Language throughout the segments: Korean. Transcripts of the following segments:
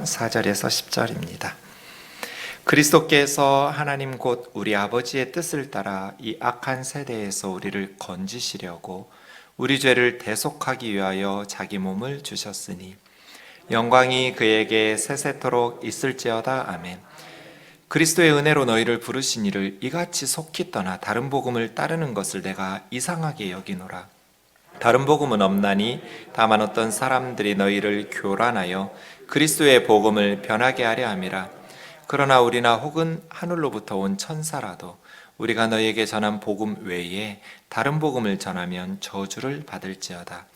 3장 4절에서 10절입니다. 그리스도께서 하나님 곧 우리 아버지의 뜻을 따라 이 악한 세대에서 우리를 건지시려고 우리 죄를 대속하기 위하여 자기 몸을 주셨으니 영광이 그에게 세세토록 있을지어다. 아멘. 그리스도의 은혜로 너희를 부르신 이를 이같이 속히 떠나 다른 복음을 따르는 것을 내가 이상하게 여기노라. 다른 복음은 없나니 다만 어떤 사람들이 너희를 교란하여 그리스도의 복음을 변하게 하려 함이라. 그러나 우리나 혹은 하늘로부터 온 천사라도 우리가 너희에게 전한 복음 외에 다른 복음을 전하면 저주를 받을지어다.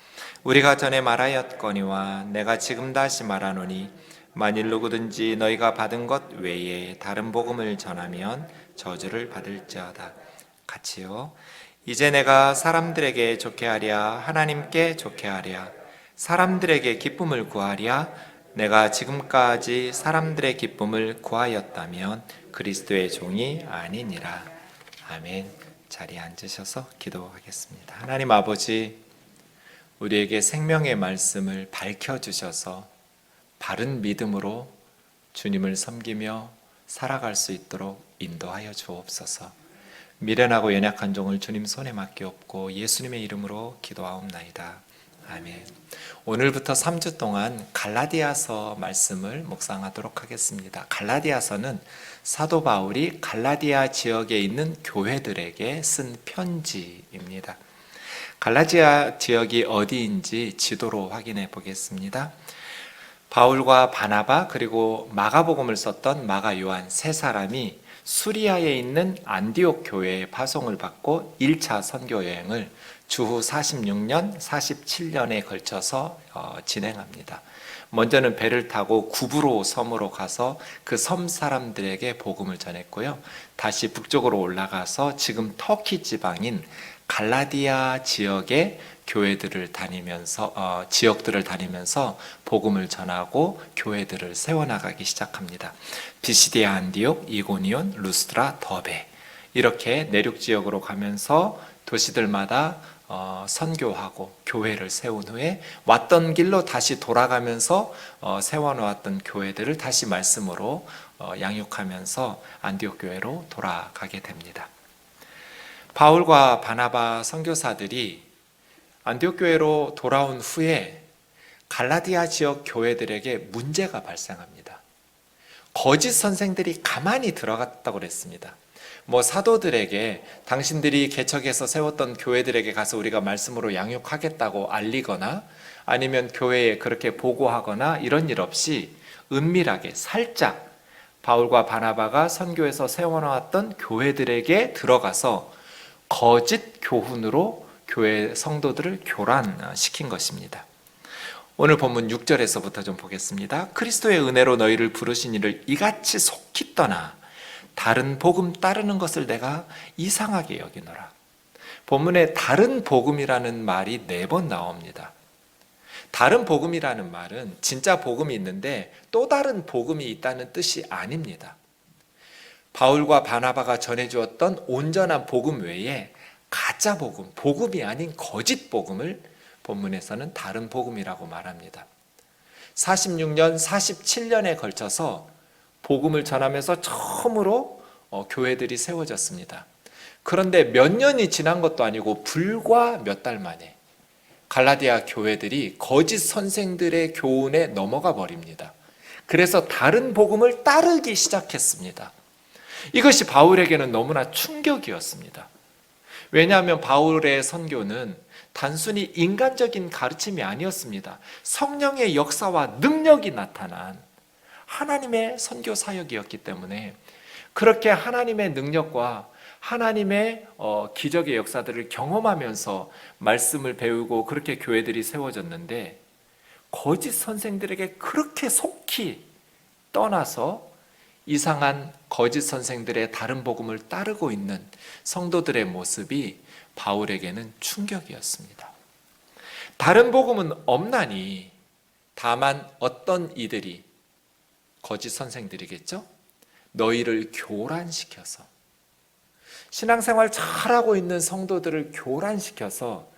우리가 전에 말하였거니와 내가 지금 다시 말하노니 만일 누구든지 너희가 받은 것 외에 다른 복음을 전하면 저주를 받을지어다. 같이요. 이제 내가 사람들에게 좋게 하랴 하나님께 좋게 하랴 사람들에게 기쁨을 구하랴. 내가 지금까지 사람들의 기쁨을 구하였다면 그리스도의 종이 아니니라. 아멘. 자리에 앉으셔서 기도하겠습니다. 하나님 아버지, 우리에게 생명의 말씀을 밝혀주셔서 바른 믿음으로 주님을 섬기며 살아갈 수 있도록 인도하여 주옵소서. 미련하고 연약한 종을 주님 손에 맡기옵고 예수님의 이름으로 기도하옵나이다. 아멘. 오늘부터 3주 동안 갈라디아서 말씀을 묵상하도록 하겠습니다. 갈라디아서는 사도 바울이 갈라디아 지역에 있는 교회들에게 쓴 편지입니다. 갈라디아 지역이 어디인지 지도로 확인해 보겠습니다. 바울과 바나바 그리고 마가복음을 썼던 마가 요한 세 사람이 수리아에 있는 안디옥 교회에 파송을 받고 1차 선교 여행을 주후 46년, 47년에 걸쳐서 진행합니다. 먼저는 배를 타고 구브로 섬으로 가서 그 섬 사람들에게 복음을 전했고요. 다시 북쪽으로 올라가서 지금 터키 지방인 갈라디아 지역의 교회들을 다니면서 지역들을 다니면서 복음을 전하고 교회들을 세워나가기 시작합니다. 비시디아 안디옥, 이고니온, 루스드라, 더베 이렇게 내륙 지역으로 가면서 도시들마다 선교하고 교회를 세운 후에 왔던 길로 다시 돌아가면서 세워놓았던 교회들을 다시 말씀으로 양육하면서 안디옥 교회로 돌아가게 됩니다. 바울과 바나바 선교사들이 안디옥 교회로 돌아온 후에 갈라디아 지역 교회들에게 문제가 발생합니다. 거짓 선생들이 가만히 들어갔다고 그랬습니다. 사도들에게 당신들이 개척해서 세웠던 교회들에게 가서 우리가 말씀으로 양육하겠다고 알리거나 아니면 교회에 그렇게 보고하거나 이런 일 없이 은밀하게 살짝 바울과 바나바가 선교에서 세워놓았던 교회들에게 들어가서 거짓 교훈으로 교회 성도들을 교란시킨 것입니다. 오늘 본문 6절에서부터 좀 보겠습니다. 그리스도의 은혜로 너희를 부르신 이를 이같이 속히 떠나 다른 복음 따르는 것을 내가 이상하게 여기노라. 본문에 다른 복음이라는 말이 4번 나옵니다. 다른 복음이라는 말은 진짜 복음이 있는데 또 다른 복음이 있다는 뜻이 아닙니다. 바울과 바나바가 전해주었던 온전한 복음 외에 가짜 복음, 복음이 아닌 거짓 복음을 본문에서는 다른 복음이라고 말합니다. 46년, 47년에 걸쳐서 복음을 전하면서 처음으로 교회들이 세워졌습니다. 그런데 몇 년이 지난 것도 아니고 불과 몇 달 만에 갈라디아 교회들이 거짓 선생들의 교훈에 넘어가 버립니다. 그래서 다른 복음을 따르기 시작했습니다. 이것이 바울에게는 너무나 충격이었습니다. 왜냐하면 바울의 선교는 단순히 인간적인 가르침이 아니었습니다. 성령의 역사와 능력이 나타난 하나님의 선교 사역이었기 때문에 그렇게 하나님의 능력과 하나님의 기적의 역사들을 경험하면서 말씀을 배우고 그렇게 교회들이 세워졌는데 거짓 선생들에게 그렇게 속히 떠나서 이상한 거짓 선생들의 다른 복음을 따르고 있는 성도들의 모습이 바울에게는 충격이었습니다. 다른 복음은 없나니 다만 어떤 이들이 거짓 선생들이겠죠? 너희를 교란시켜서 신앙생활 잘하고 있는 성도들을 교란시켜서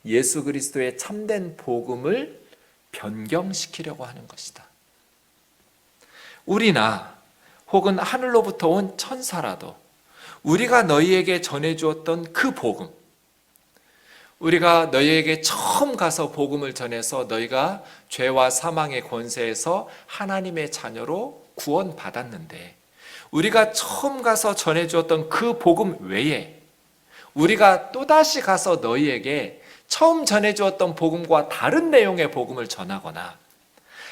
예수 그리스도의 참된 복음을 변경시키려고 하는 것이다. 우리나 혹은 하늘로부터 온 천사라도 우리가 너희에게 전해주었던 그 복음, 우리가 너희에게 처음 가서 복음을 전해서 너희가 죄와 사망의 권세에서 하나님의 자녀로 구원받았는데, 우리가 처음 가서 전해주었던 그 복음 외에 우리가 또다시 가서 너희에게 처음 전해주었던 복음과 다른 내용의 복음을 전하거나,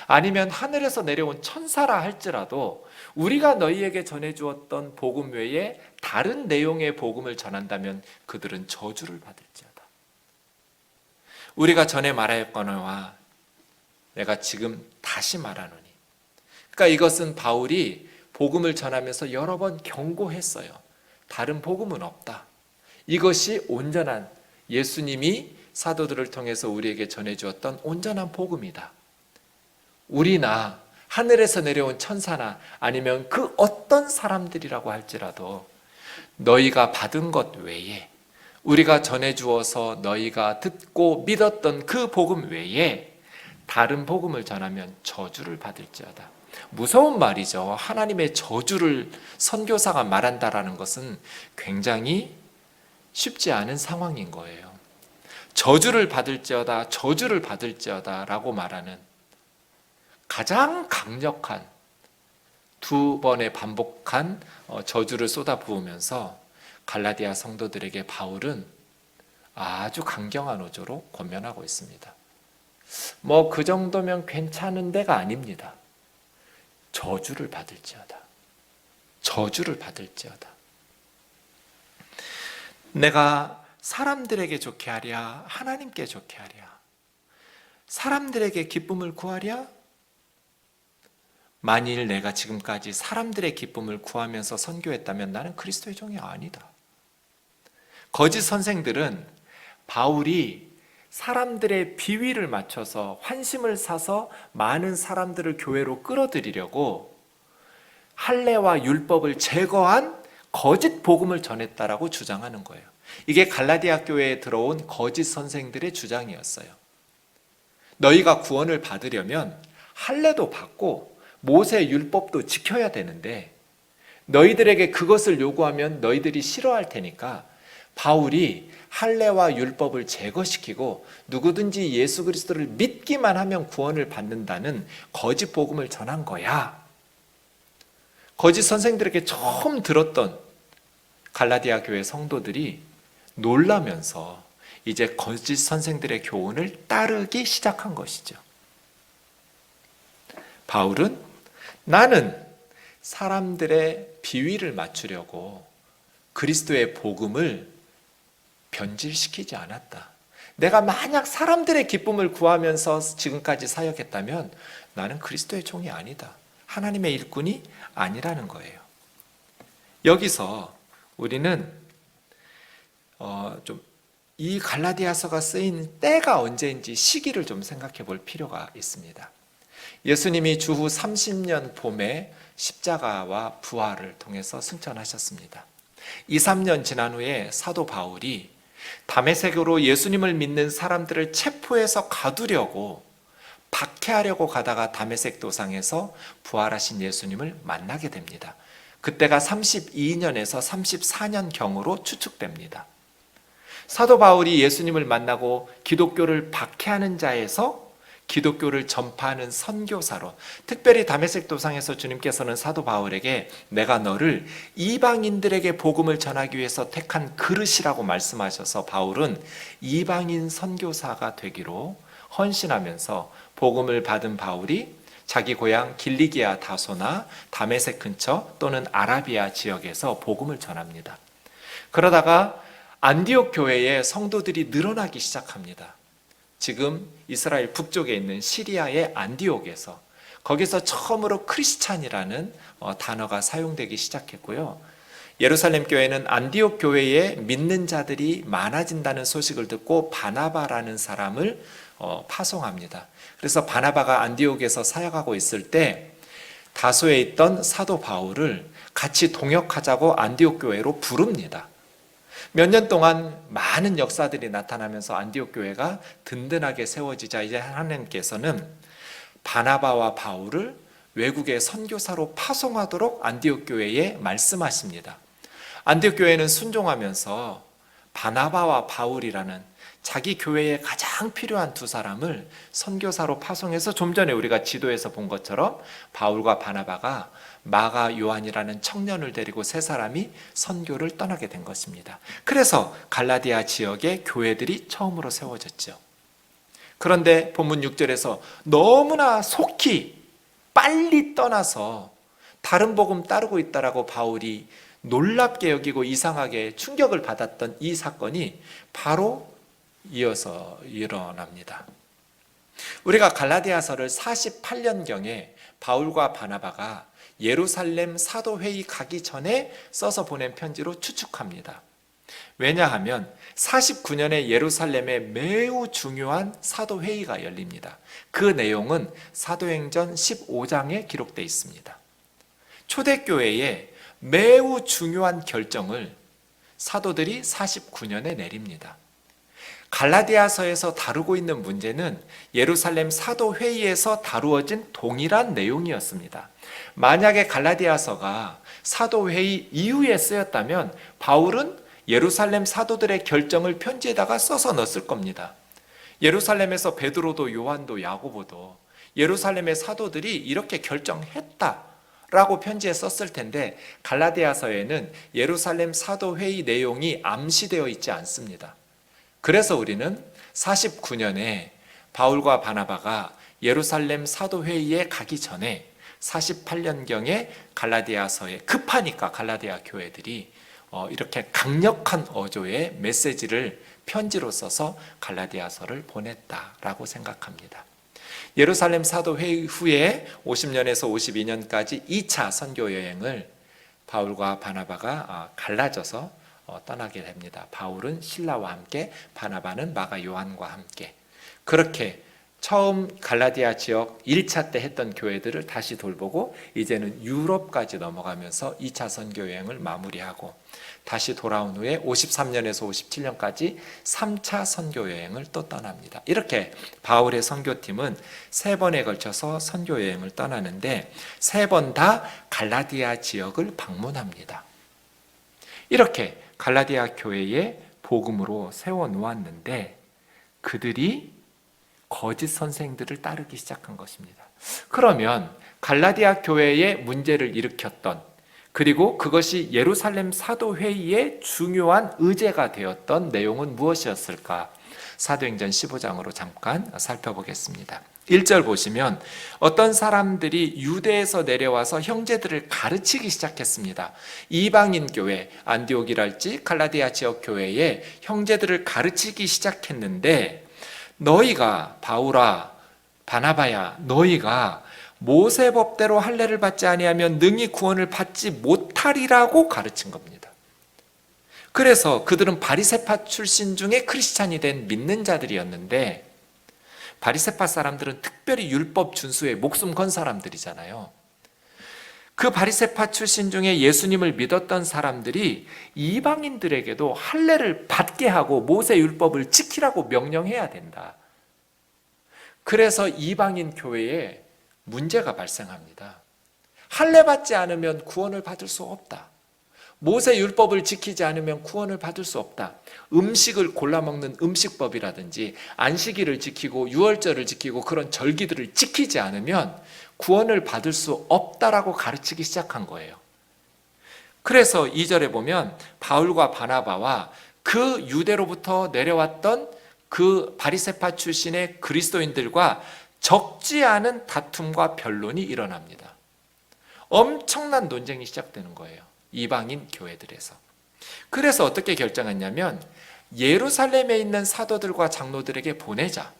아니면 하늘에서 내려온 천사라 할지라도 우리가 너희에게 전해주었던 복음 외에 다른 내용의 복음을 전한다면 그들은 저주를 받을지어다. 우리가 전에 말하였거니와 내가 지금 다시 말하노니. 그러니까 이것은 바울이 복음을 전하면서 여러 번 경고했어요. 다른 복음은 없다. 이것이 온전한, 예수님이 사도들을 통해서 우리에게 전해주었던 온전한 복음이다. 우리나 하늘에서 내려온 천사나 아니면 그 어떤 사람들이라고 할지라도 너희가 받은 것 외에, 우리가 전해주어서 너희가 듣고 믿었던 그 복음 외에 다른 복음을 전하면 저주를 받을지어다. 무서운 말이죠. 하나님의 저주를 선교사가 말한다라는 것은 굉장히 쉽지 않은 상황인 거예요. 저주를 받을지어다, 저주를 받을지어다 라고 말하는 가장 강력한 두 번의 반복한 저주를 쏟아부으면서 갈라디아 성도들에게 바울은 아주 강경한 어조로 권면하고 있습니다. 그 정도면 괜찮은 데가 아닙니다. 저주를 받을지어다. 저주를 받을지어다. 내가 사람들에게 좋게 하랴, 하나님께 좋게 하랴, 사람들에게 기쁨을 구하랴? 만일 내가 지금까지 사람들의 기쁨을 구하면서 선교했다면 나는 그리스도의 종이 아니다. 거짓 선생들은 바울이 사람들의 비위를 맞춰서 환심을 사서 많은 사람들을 교회로 끌어들이려고 할례와 율법을 제거한 거짓 복음을 전했다라고 주장하는 거예요. 이게 갈라디아 교회에 들어온 거짓 선생들의 주장이었어요. 너희가 구원을 받으려면 할례도 받고 모세 율법도 지켜야 되는데 너희들에게 그것을 요구하면 너희들이 싫어할 테니까 바울이 할례와 율법을 제거시키고 누구든지 예수 그리스도를 믿기만 하면 구원을 받는다는 거짓 복음을 전한 거야. 거짓 선생들에게 처음 들었던 갈라디아 교회 성도들이 놀라면서 이제 거짓 선생들의 교훈을 따르기 시작한 것이죠. 바울은 나는 사람들의 비위를 맞추려고 그리스도의 복음을 변질시키지 않았다. 내가 만약 사람들의 기쁨을 구하면서 지금까지 사역했다면 나는 그리스도의 종이 아니다. 하나님의 일꾼이 아니라는 거예요. 여기서 우리는 좀 이 갈라디아서가 쓰인 때가 언제인지 시기를 좀 생각해 볼 필요가 있습니다. 예수님이 주후 30년 봄에 십자가와 부활을 통해서 승천하셨습니다. 2, 3년 지난 후에 사도 바울이 다메섹으로 예수님을 믿는 사람들을 체포해서 가두려고 박해하려고 가다가 다메섹 도상에서 부활하신 예수님을 만나게 됩니다. 그때가 32년에서 34년경으로 추측됩니다. 사도 바울이 예수님을 만나고 기독교를 박해하는 자에서 기독교를 전파하는 선교사로, 특별히 다메섹 도상에서 주님께서는 사도 바울에게 내가 너를 이방인들에게 복음을 전하기 위해서 택한 그릇이라고 말씀하셔서 바울은 이방인 선교사가 되기로 헌신하면서 복음을 받은 바울이 자기 고향 길리기아 다소나 다메섹 근처 또는 아라비아 지역에서 복음을 전합니다. 그러다가 안디옥 교회에 성도들이 늘어나기 시작합니다. 지금 이스라엘 북쪽에 있는 시리아의 안디옥에서, 거기서 처음으로 크리스찬이라는 단어가 사용되기 시작했고요. 예루살렘 교회는 안디옥 교회에 믿는 자들이 많아진다는 소식을 듣고 바나바라는 사람을 파송합니다. 그래서 바나바가 안디옥에서 사역하고 있을 때 다소에 있던 사도 바울을 같이 동역하자고 안디옥 교회로 부릅니다. 몇 년 동안 많은 역사들이 나타나면서 안디옥 교회가 든든하게 세워지자 이제 하나님께서는 바나바와 바울을 외국에 선교사로 파송하도록 안디옥 교회에 말씀하십니다. 안디옥 교회는 순종하면서 바나바와 바울이라는 자기 교회에 가장 필요한 두 사람을 선교사로 파송해서 좀 전에 우리가 지도에서 본 것처럼 바울과 바나바가 마가 요한이라는 청년을 데리고 세 사람이 선교를 떠나게 된 것입니다. 그래서 갈라디아 지역에 교회들이 처음으로 세워졌죠. 그런데 본문 6절에서 너무나 속히 빨리 떠나서 다른 복음 따르고 있다라고 바울이 놀랍게 여기고 이상하게 충격을 받았던 이 사건이 바로 이어서 일어납니다. 우리가 갈라디아서를 48년경에 바울과 바나바가 예루살렘 사도회의 가기 전에 써서 보낸 편지로 추측합니다. 왜냐하면 49년에 예루살렘에 매우 중요한 사도회의가 열립니다. 그 내용은 사도행전 15장에 기록되어 있습니다. 초대교회의 매우 중요한 결정을 사도들이 49년에 내립니다. 갈라디아서에서 다루고 있는 문제는 예루살렘 사도회의에서 다루어진 동일한 내용이었습니다. 만약에 갈라디아서가 사도회의 이후에 쓰였다면 바울은 예루살렘 사도들의 결정을 편지에다가 써서 넣었을 겁니다. 예루살렘에서 베드로도 요한도 야고보도 예루살렘의 사도들이 이렇게 결정했다라고 편지에 썼을 텐데 갈라디아서에는 예루살렘 사도회의 내용이 암시되어 있지 않습니다. 그래서 우리는 49년에 바울과 바나바가 예루살렘 사도회의에 가기 전에 48년경에 갈라디아서에 급하니까 갈라디아 교회들이 이렇게 강력한 어조의 메시지를 편지로 써서 갈라디아서를 보냈다라고 생각합니다. 예루살렘 사도회의 후에 50년에서 52년까지 2차 선교 여행을 바울과 바나바가 갈라져서 떠나게 됩니다. 바울은 실라와 함께, 바나바는 마가 요한과 함께. 그렇게 처음 갈라디아 지역 1차 때 했던 교회들을 다시 돌보고 이제는 유럽까지 넘어가면서 2차 선교 여행을 마무리하고 다시 돌아온 후에 53년에서 57년까지 3차 선교 여행을 또 떠납니다. 이렇게 바울의 선교팀은 3번에 걸쳐서 선교 여행을 떠나는데 3번 다 갈라디아 지역을 방문합니다. 이렇게 갈라디아 교회에 복음으로 세워놓았는데 그들이 거짓 선생들을 따르기 시작한 것입니다. 그러면 갈라디아 교회에 문제를 일으켰던, 그리고 그것이 예루살렘 사도회의의 중요한 의제가 되었던 내용은 무엇이었을까? 사도행전 15장으로 잠깐 살펴보겠습니다. 1절 보시면 어떤 사람들이 유대에서 내려와서 형제들을 가르치기 시작했습니다. 이방인 교회, 안디옥이랄지 갈라디아 지역 교회에 형제들을 가르치기 시작했는데 너희가, 바울아, 바나바야, 너희가 모세법대로 할례를 받지 아니하면 능히 구원을 받지 못하리라고 가르친 겁니다. 그래서 그들은 바리새파 출신 중에 크리스찬이 된 믿는 자들이었는데 바리새파 사람들은 특별히 율법 준수에 목숨 건 사람들이잖아요. 그 바리새파 출신 중에 예수님을 믿었던 사람들이 이방인들에게도 할례를 받게 하고 모세 율법을 지키라고 명령해야 된다. 그래서 이방인 교회에 문제가 발생합니다. 할례 받지 않으면 구원을 받을 수 없다. 모세 율법을 지키지 않으면 구원을 받을 수 없다. 음식을 골라 먹는 음식법이라든지 안식일을 지키고 유월절을 지키고 그런 절기들을 지키지 않으면 구원을 받을 수 없다라고 가르치기 시작한 거예요. 그래서 2절에 보면 바울과 바나바와 그 유대로부터 내려왔던 그 바리새파 출신의 그리스도인들과 적지 않은 다툼과 변론이 일어납니다. 엄청난 논쟁이 시작되는 거예요. 이방인 교회들에서. 그래서 어떻게 결정했냐면 예루살렘에 있는 사도들과 장로들에게 보내자.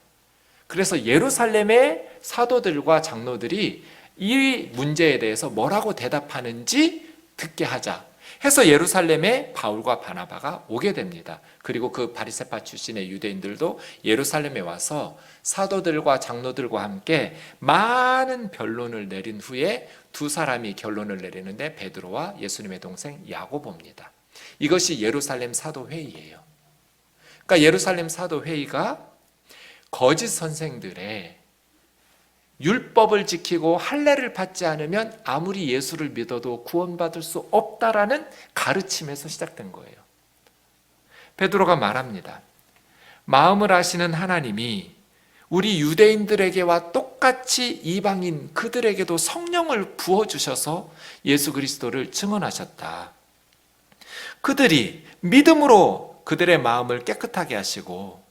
그래서 예루살렘의 사도들과 장로들이 이 문제에 대해서 뭐라고 대답하는지 듣게 하자 해서 예루살렘에 바울과 바나바가 오게 됩니다. 그리고 그 바리새파 출신의 유대인들도 예루살렘에 와서 사도들과 장로들과 함께 많은 변론을 내린 후에 두 사람이 결론을 내리는데 베드로와 예수님의 동생 야고보입니다. 이것이 예루살렘 사도회의예요. 그러니까 예루살렘 사도회의가 거짓 선생들의 율법을 지키고 할례를 받지 않으면 아무리 예수를 믿어도 구원받을 수 없다라는 가르침에서 시작된 거예요. 베드로가 말합니다. 마음을 아시는 하나님이 우리 유대인들에게와 똑같이 이방인 그들에게도 성령을 부어주셔서 예수 그리스도를 증언하셨다. 그들이 믿음으로 그들의 마음을 깨끗하게 하시고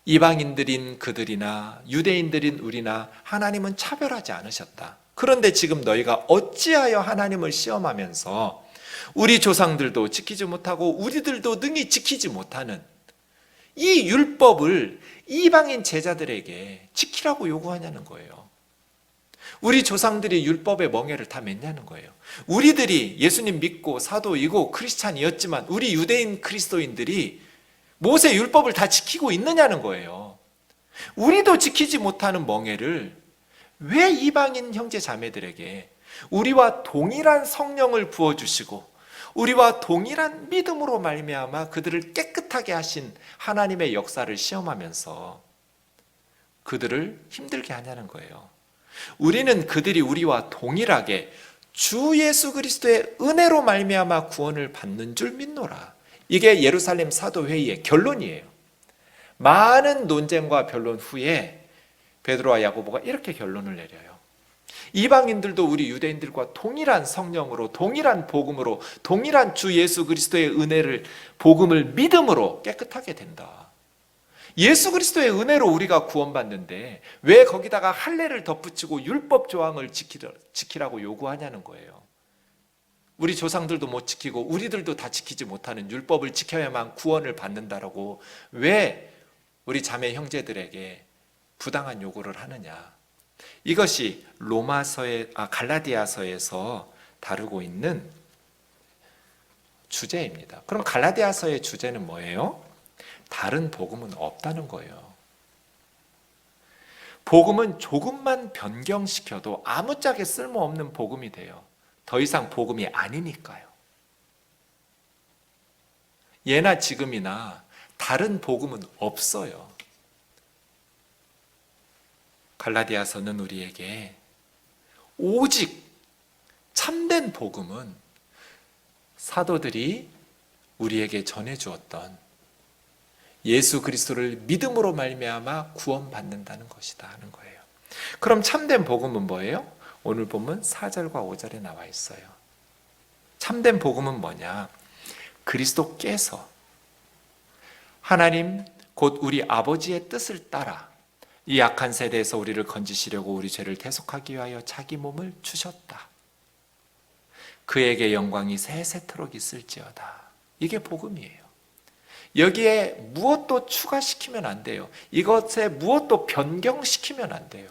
이방인들인 그들이나 유대인들인 우리나 하나님은 차별하지 않으셨다. 그런데 지금 너희가 어찌하여 하나님을 시험하면서 우리 조상들도 지키지 못하고 우리들도 능히 지키지 못하는 이 율법을 이방인 제자들에게 지키라고 요구하냐는 거예요. 우리 조상들이 율법의 멍에를 다 맸냐는 거예요. 우리들이 예수님 믿고 사도이고 크리스찬이었지만 우리 유대인 그리스도인들이 모세 율법을 다 지키고 있느냐는 거예요. 우리도 지키지 못하는 멍에를 왜 이방인 형제 자매들에게 우리와 동일한 성령을 부어주시고 우리와 동일한 믿음으로 말미암아 그들을 깨끗하게 하신 하나님의 역사를 시험하면서 그들을 힘들게 하냐는 거예요. 우리는 그들이 우리와 동일하게 주 예수 그리스도의 은혜로 말미암아 구원을 받는 줄 믿노라. 이게 예루살렘 사도회의의 결론이에요. 많은 논쟁과 변론 후에 베드로와 야고보가 이렇게 결론을 내려요. 이방인들도 우리 유대인들과 동일한 성령으로, 동일한 복음으로, 동일한 주 예수 그리스도의 은혜를, 복음을 믿음으로 깨끗하게 된다. 예수 그리스도의 은혜로 우리가 구원받는데 왜 거기다가 할례를 덧붙이고 율법 조항을 지키라고 요구하냐는 거예요. 우리 조상들도 못 지키고 우리들도 다 지키지 못하는 율법을 지켜야만 구원을 받는다라고 왜 우리 자매 형제들에게 부당한 요구를 하느냐. 이것이 갈라디아서에서 다루고 있는 주제입니다. 그럼 갈라디아서의 주제는 뭐예요? 다른 복음은 없다는 거예요. 복음은 조금만 변경시켜도 아무짝에 쓸모없는 복음이 돼요. 더 이상 복음이 아니니까요. 예나 지금이나 다른 복음은 없어요. 갈라디아서는 우리에게 오직 참된 복음은 사도들이 우리에게 전해주었던 예수 그리스도를 믿음으로 말미암아 구원받는다는 것이다 하는 거예요. 그럼 참된 복음은 뭐예요? 오늘 보면 4절과 5절에 나와 있어요. 참된 복음은 뭐냐? 그리스도께서 하나님 곧 우리 아버지의 뜻을 따라 이 악한 세대에서 우리를 건지시려고 우리 죄를 대속하기 위하여 자기 몸을 주셨다. 그에게 영광이 세세토록 있을지어다. 이게 복음이에요. 여기에 무엇도 추가시키면 안 돼요. 이것에 무엇도 변경시키면 안 돼요.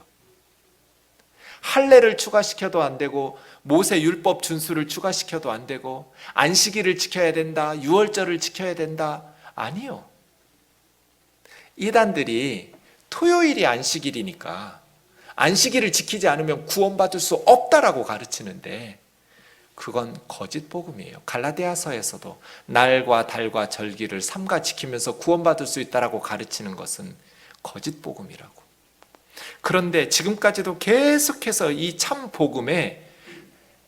할례를 추가시켜도 안 되고 모세 율법 준수를 추가시켜도 안 되고 안식일을 지켜야 된다, 유월절을 지켜야 된다. 아니요. 이단들이 토요일이 안식일이니까 안식일을 지키지 않으면 구원받을 수 없다라고 가르치는데 그건 거짓 복음이에요. 갈라디아서에서도 날과 달과 절기를 삼가 지키면서 구원받을 수 있다라고 가르치는 것은 거짓 복음이라고. 그런데 지금까지도 계속해서 이 참 복음에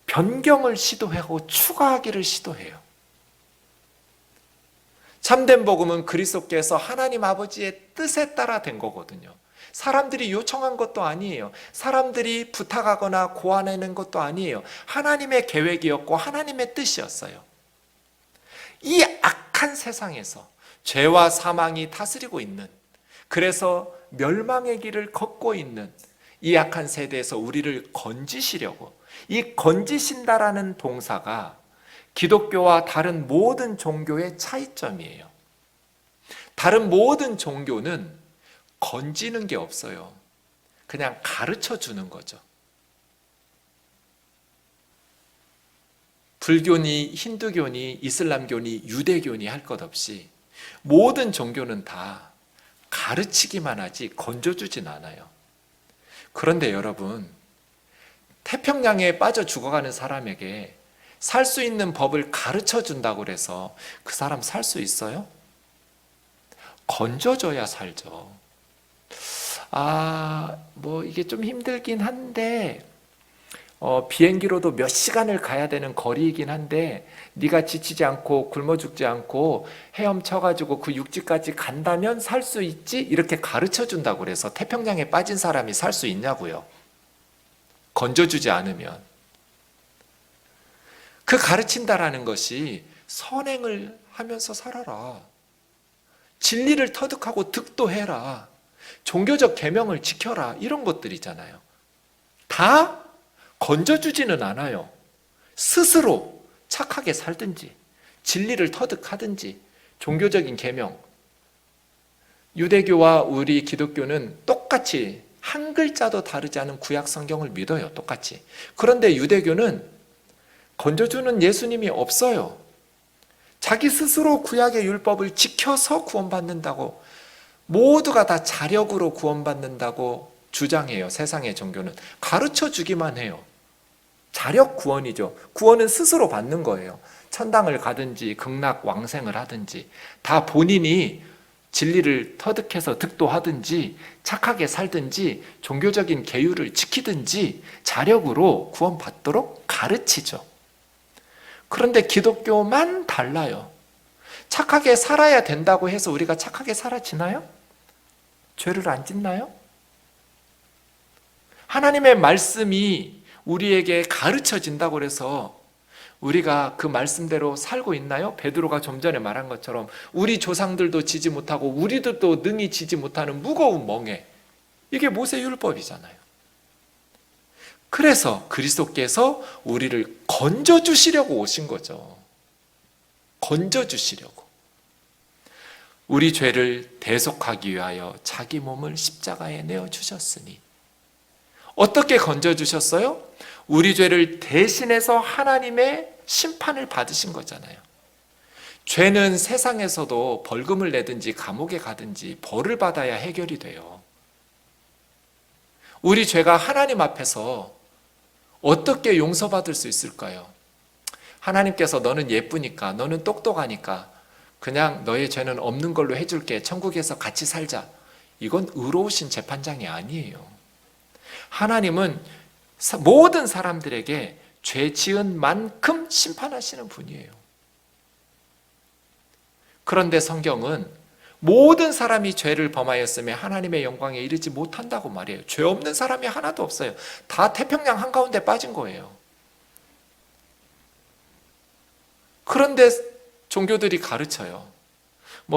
변경을 시도하고 추가하기를 시도해요. 참된 복음은 그리스도께서 하나님 아버지의 뜻에 따라 된 거거든요. 사람들이 요청한 것도 아니에요. 사람들이 부탁하거나 고안해낸 것도 아니에요. 하나님의 계획이었고 하나님의 뜻이었어요. 이 악한 세상에서 죄와 사망이 다스리고 있는, 그래서 멸망의 길을 걷고 있는 이 악한 세대에서 우리를 건지시려고, 이 건지신다라는 동사가 기독교와 다른 모든 종교의 차이점이에요. 다른 모든 종교는 건지는 게 없어요. 그냥 가르쳐 주는 거죠. 불교니 힌두교니 이슬람교니 유대교니 할 것 없이 모든 종교는 다 가르치기만 하지 건져주진 않아요. 그런데 여러분, 태평양에 빠져 죽어가는 사람에게 살 수 있는 법을 가르쳐 준다고 해서 그 사람 살 수 있어요? 건져줘야 살죠. 이게 좀 힘들긴 한데 비행기로도 몇 시간을 가야 되는 거리이긴 한데 네가 지치지 않고 굶어 죽지 않고 헤엄쳐가지고 그 육지까지 간다면 살 수 있지? 이렇게 가르쳐 준다고 그래서 태평양에 빠진 사람이 살 수 있냐고요. 건져주지 않으면. 그 가르친다라는 것이 선행을 하면서 살아라. 진리를 터득하고 득도해라. 종교적 계명을 지켜라. 이런 것들이잖아요. 다 건져주지는 않아요. 스스로 착하게 살든지 진리를 터득하든지 종교적인 계명. 유대교와 우리 기독교는 똑같이 한 글자도 다르지 않은 구약 성경을 믿어요. 똑같이. 그런데 유대교는 건져주는 예수님이 없어요. 자기 스스로 구약의 율법을 지켜서 구원받는다고, 모두가 다 자력으로 구원받는다고 주장해요. 세상의 종교는 가르쳐 주기만 해요. 자력 구원이죠. 구원은 스스로 받는 거예요. 천당을 가든지 극락 왕생을 하든지 다 본인이 진리를 터득해서 득도하든지 착하게 살든지 종교적인 계율을 지키든지 자력으로 구원받도록 가르치죠. 그런데 기독교만 달라요. 착하게 살아야 된다고 해서 우리가 착하게 살아지나요? 죄를 안 짓나요? 하나님의 말씀이 우리에게 가르쳐진다고 해서 우리가 그 말씀대로 살고 있나요? 베드로가 좀 전에 말한 것처럼 우리 조상들도 지지 못하고 우리들도 능히 지지 못하는 무거운 멍에, 이게 모세율법이잖아요. 그래서 그리스도께서 우리를 건져주시려고 오신 거죠. 건져주시려고. 우리 죄를 대속하기 위하여 자기 몸을 십자가에 내어주셨으니. 어떻게 건져주셨어요? 우리 죄를 대신해서 하나님의 심판을 받으신 거잖아요. 죄는 세상에서도 벌금을 내든지 감옥에 가든지 벌을 받아야 해결이 돼요. 우리 죄가 하나님 앞에서 어떻게 용서받을 수 있을까요? 하나님께서 너는 예쁘니까, 너는 똑똑하니까 그냥 너의 죄는 없는 걸로 해줄게, 천국에서 같이 살자. 이건 의로우신 재판장이 아니에요. 하나님은 모든 사람들에게 죄 지은 만큼 심판하시는 분이에요. 그런데 성경은 모든 사람이 죄를 범하였으며 하나님의 영광에 이르지 못한다고 말해요. 죄 없는 사람이 하나도 없어요. 다 태평양 한가운데 빠진 거예요. 그런데 종교들이 가르쳐요.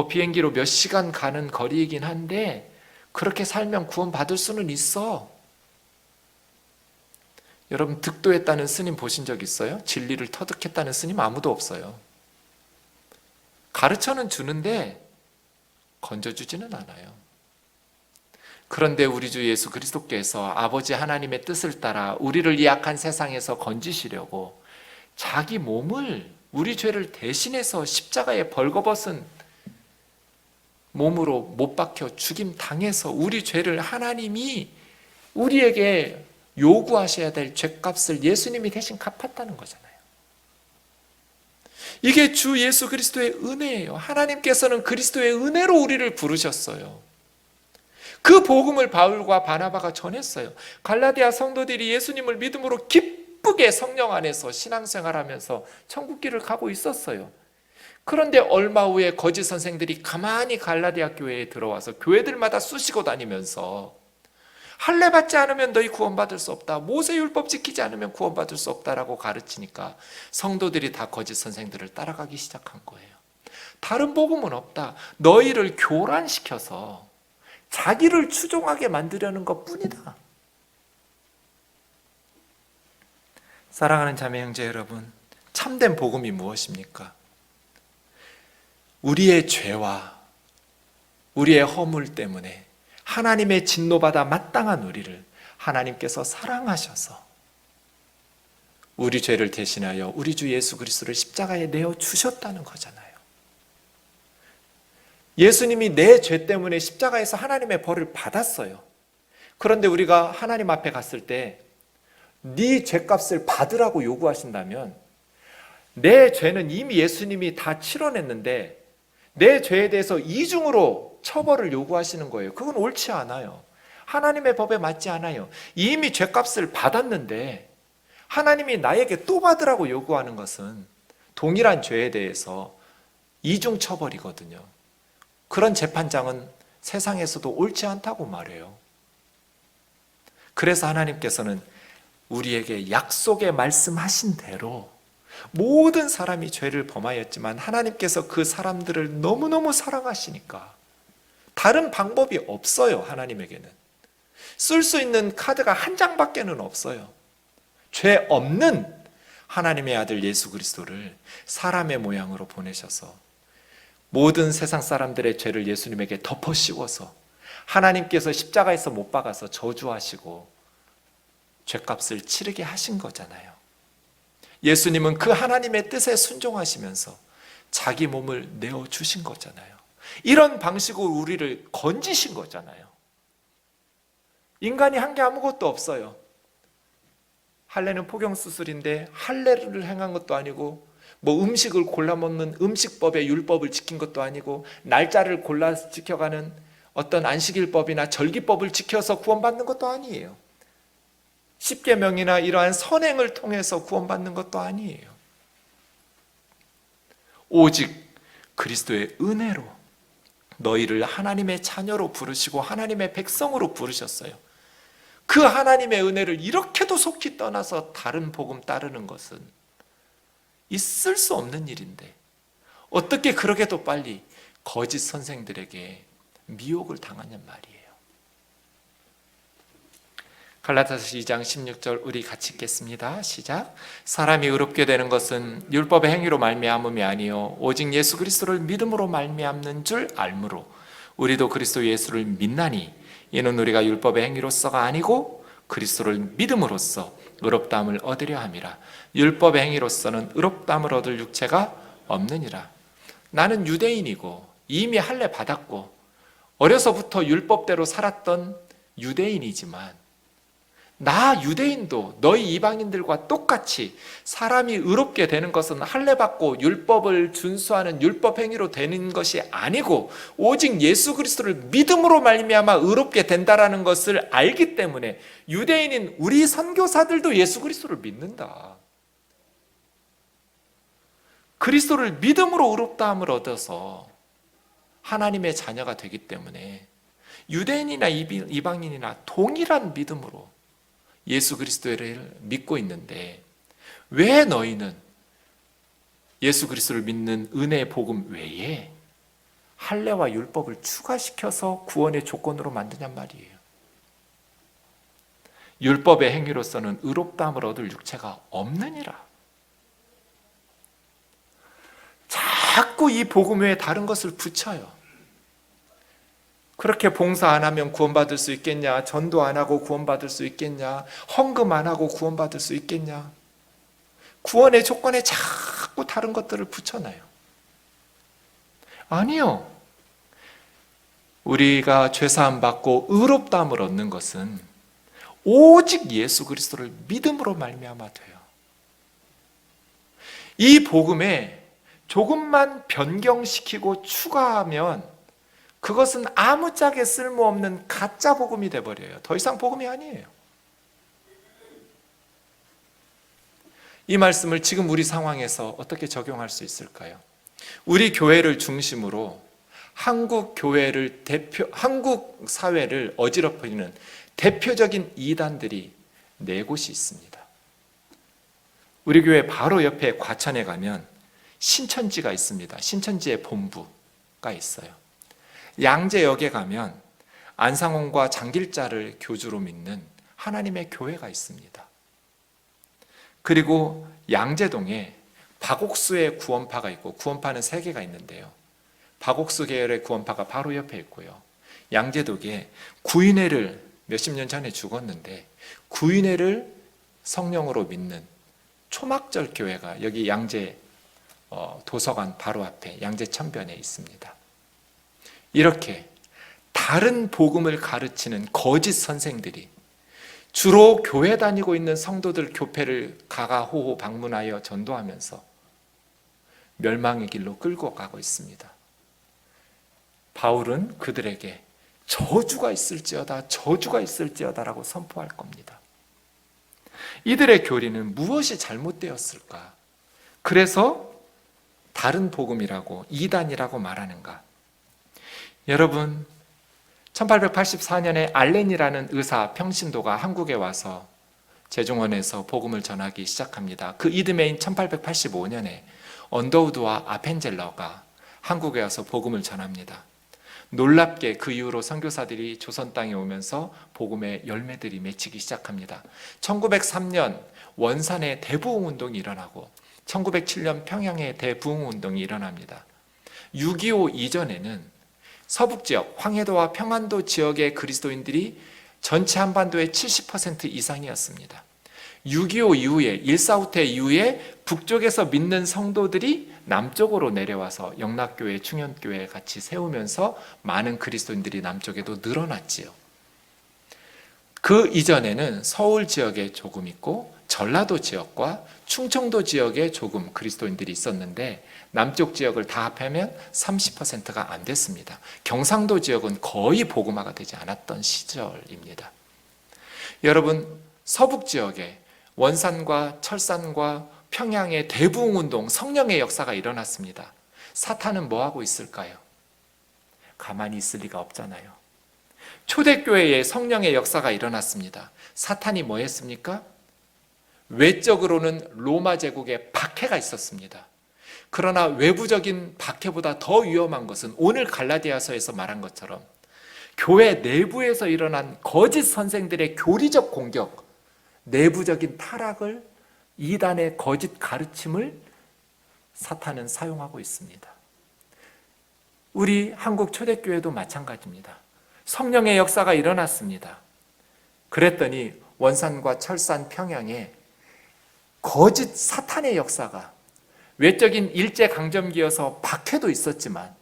비행기로 몇 시간 가는 거리이긴 한데 그렇게 살면 구원받을 수는 있어. 여러분, 득도했다는 스님 보신 적 있어요? 진리를 터득했다는 스님 아무도 없어요. 가르쳐는 주는데 건져주지는 않아요. 그런데 우리 주 예수 그리스도께서 아버지 하나님의 뜻을 따라 우리를 이 악한 세상에서 건지시려고 자기 몸을, 우리 죄를 대신해서 십자가에 벌거벗은 몸으로 못 박혀 죽임 당해서 우리 죄를 하나님이 우리에게 요구하셔야 될 죄값을 예수님이 대신 갚았다는 거잖아요. 이게 주 예수 그리스도의 은혜예요. 하나님께서는 그리스도의 은혜로 우리를 부르셨어요. 그 복음을 바울과 바나바가 전했어요. 갈라디아 성도들이 예수님을 믿음으로 기쁘게 성령 안에서 신앙생활하면서 천국길을 가고 있었어요. 그런데 얼마 후에 거짓 선생들이 가만히 갈라디아 교회에 들어와서 교회들마다 쑤시고 다니면서 할례 받지 않으면 너희 구원받을 수 없다, 모세율법 지키지 않으면 구원받을 수 없다라고 가르치니까 성도들이 다 거짓 선생들을 따라가기 시작한 거예요. 다른 복음은 없다, 너희를 교란시켜서 자기를 추종하게 만들려는 것뿐이다. 사랑하는 자매 형제 여러분, 참된 복음이 무엇입니까? 우리의 죄와 우리의 허물 때문에 하나님의 진노받아 마땅한 우리를 하나님께서 사랑하셔서 우리 죄를 대신하여 우리 주 예수 그리스도를 십자가에 내어주셨다는 거잖아요. 예수님이 내 죄 때문에 십자가에서 하나님의 벌을 받았어요. 그런데 우리가 하나님 앞에 갔을 때 네 죄값을 받으라고 요구하신다면, 내 죄는 이미 예수님이 다 치러냈는데 내 죄에 대해서 이중으로 처벌을 요구하시는 거예요. 그건 옳지 않아요. 하나님의 법에 맞지 않아요. 이미 죄값을 받았는데 하나님이 나에게 또 받으라고 요구하는 것은 동일한 죄에 대해서 이중 처벌이거든요. 그런 재판장은 세상에서도 옳지 않다고 말해요. 그래서 하나님께서는 우리에게 약속에 말씀하신 대로 모든 사람이 죄를 범하였지만 하나님께서 그 사람들을 너무너무 사랑하시니까 다른 방법이 없어요. 하나님에게는 쓸 수 있는 카드가 한 장밖에는 없어요. 죄 없는 하나님의 아들 예수 그리스도를 사람의 모양으로 보내셔서 모든 세상 사람들의 죄를 예수님에게 덮어 씌워서 하나님께서 십자가에서 못 박아서 저주하시고 죄값을 치르게 하신 거잖아요. 예수님은 그 하나님의 뜻에 순종하시면서 자기 몸을 내어주신 거잖아요. 이런 방식으로 우리를 건지신 거잖아요. 인간이 한 게 아무것도 없어요. 할례는 포경수술인데 할례를 행한 것도 아니고 뭐 음식을 골라 먹는 음식법의 율법을 지킨 것도 아니고 날짜를 골라 지켜가는 어떤 안식일법이나 절기법을 지켜서 구원받는 것도 아니에요. 십계명이나 이러한 선행을 통해서 구원받는 것도 아니에요. 오직 그리스도의 은혜로 너희를 하나님의 자녀로 부르시고 하나님의 백성으로 부르셨어요. 그 하나님의 은혜를 이렇게도 속히 떠나서 다른 복음 따르는 것은 있을 수 없는 일인데 어떻게 그러게도 빨리 거짓 선생들에게 미혹을 당하냔 말이에요. 갈라디아서 2장 16절 우리 같이 읽겠습니다. 시작. 사람이 의롭게 되는 것은 율법의 행위로 말미암음이 아니요 오직 예수 그리스도를 믿음으로 말미암는 줄 알므로 우리도 그리스도 예수를 믿나니 이는 우리가 율법의 행위로서가 아니고 그리스도를 믿음으로써 의롭다함을 얻으려 함이라. 율법의 행위로서는 의롭다함을 얻을 육체가 없느니라. 나는 유대인이고 이미 할례 받았고 어려서부터 율법대로 살았던 유대인이지만 나 유대인도 너희 이방인들과 똑같이 사람이 의롭게 되는 것은 할례받고 율법을 준수하는 율법 행위로 되는 것이 아니고 오직 예수 그리스도를 믿음으로 말미암아 의롭게 된다라는 것을 알기 때문에 유대인인 우리 선교사들도 예수 그리스도를 믿는다. 그리스도를 믿음으로 의롭다함을 얻어서 하나님의 자녀가 되기 때문에 유대인이나 이방인이나 동일한 믿음으로 예수 그리스도를 믿고 있는데 왜 너희는 예수 그리스도를 믿는 은혜의 복음 외에 할례와 율법을 추가시켜서 구원의 조건으로 만드냔 말이에요. 율법의 행위로서는 의롭다함을 얻을 육체가 없느니라. 자꾸 이 복음 외에 다른 것을 붙여요. 그렇게 봉사 안 하면 구원받을 수 있겠냐? 전도 안 하고 구원받을 수 있겠냐? 헌금 안 하고 구원받을 수 있겠냐? 구원의 조건에 자꾸 다른 것들을 붙여놔요. 아니요. 우리가 죄사함 받고 의롭다함을 얻는 것은 오직 예수 그리스도를 믿음으로 말미암아 돼요. 이 복음에 조금만 변경시키고 추가하면 그것은 아무짝에 쓸모없는 가짜 복음이 돼버려요. 더 이상 복음이 아니에요. 이 말씀을 지금 우리 상황에서 어떻게 적용할 수 있을까요? 우리 교회를 중심으로 한국 사회를 어지럽히는 대표적인 이단들이 4곳이 있습니다. 우리 교회 바로 옆에 과천에 가면 신천지가 있습니다. 신천지의 본부가 있어요. 양재역에 가면 안상홍과 장길자를 교주로 믿는 하나님의 교회가 있습니다. 그리고 양재동에 박옥수의 구원파가 있고 구원파는 3개가 있는데요. 박옥수 계열의 구원파가 바로 옆에 있고요. 양재동에 구인회를 몇십 년 전에 죽었는데 구인회를 성령으로 믿는 초막절 교회가 여기 양재 도서관 바로 앞에 양재천변에 있습니다. 이렇게 다른 복음을 가르치는 거짓 선생들이 주로 교회 다니고 있는 성도들 교회를 가가호호 방문하여 전도하면서 멸망의 길로 끌고 가고 있습니다. 바울은 그들에게 저주가 있을지어다, 저주가 있을지어다라고 선포할 겁니다. 이들의 교리는 무엇이 잘못되었을까? 그래서 다른 복음이라고, 이단이라고 말하는가? 여러분, 1884년에 알렌이라는 의사 평신도가 한국에 와서 재중원에서 복음을 전하기 시작합니다. 그 이듬해인 1885년에 언더우드와 아펜젤러가 한국에 와서 복음을 전합니다. 놀랍게 그 이후로 선교사들이 조선 땅에 오면서 복음의 열매들이 맺히기 시작합니다. 1903년 원산에 대부흥운동이 일어나고 1907년 평양에 대부흥운동이 일어납니다. 6.25 이전에는 서북지역, 황해도와 평안도 지역의 그리스도인들이 전체 한반도의 70% 이상이었습니다. 6.25 이후에, 1.4후퇴 이후에 북쪽에서 믿는 성도들이 남쪽으로 내려와서 영락교회, 충현교회 같이 세우면서 많은 그리스도인들이 남쪽에도 늘어났지요. 그 이전에는 서울 지역에 조금 있고 전라도 지역과 충청도 지역에 조금 그리스도인들이 있었는데 남쪽 지역을 다 합하면 30%가 안 됐습니다. 경상도 지역은 거의 복음화가 되지 않았던 시절입니다. 여러분, 서북 지역에 원산과 철산과 평양의 대부흥운동, 성령의 역사가 일어났습니다. 사탄은 뭐하고 있을까요? 가만히 있을 리가 없잖아요. 초대교회에 성령의 역사가 일어났습니다. 사탄이 뭐 했습니까? 외적으로는 로마 제국에 박해가 있었습니다. 그러나 외부적인 박해보다 더 위험한 것은 오늘 갈라디아서에서 말한 것처럼 교회 내부에서 일어난 거짓 선생들의 교리적 공격, 내부적인 타락을, 이단의 거짓 가르침을 사탄은 사용하고 있습니다. 우리 한국 초대교회도 마찬가지입니다. 성령의 역사가 일어났습니다. 그랬더니 원산과 철산, 평양에 거짓 사탄의 역사가, 외적인 일제강점기여서 박해도 있었지만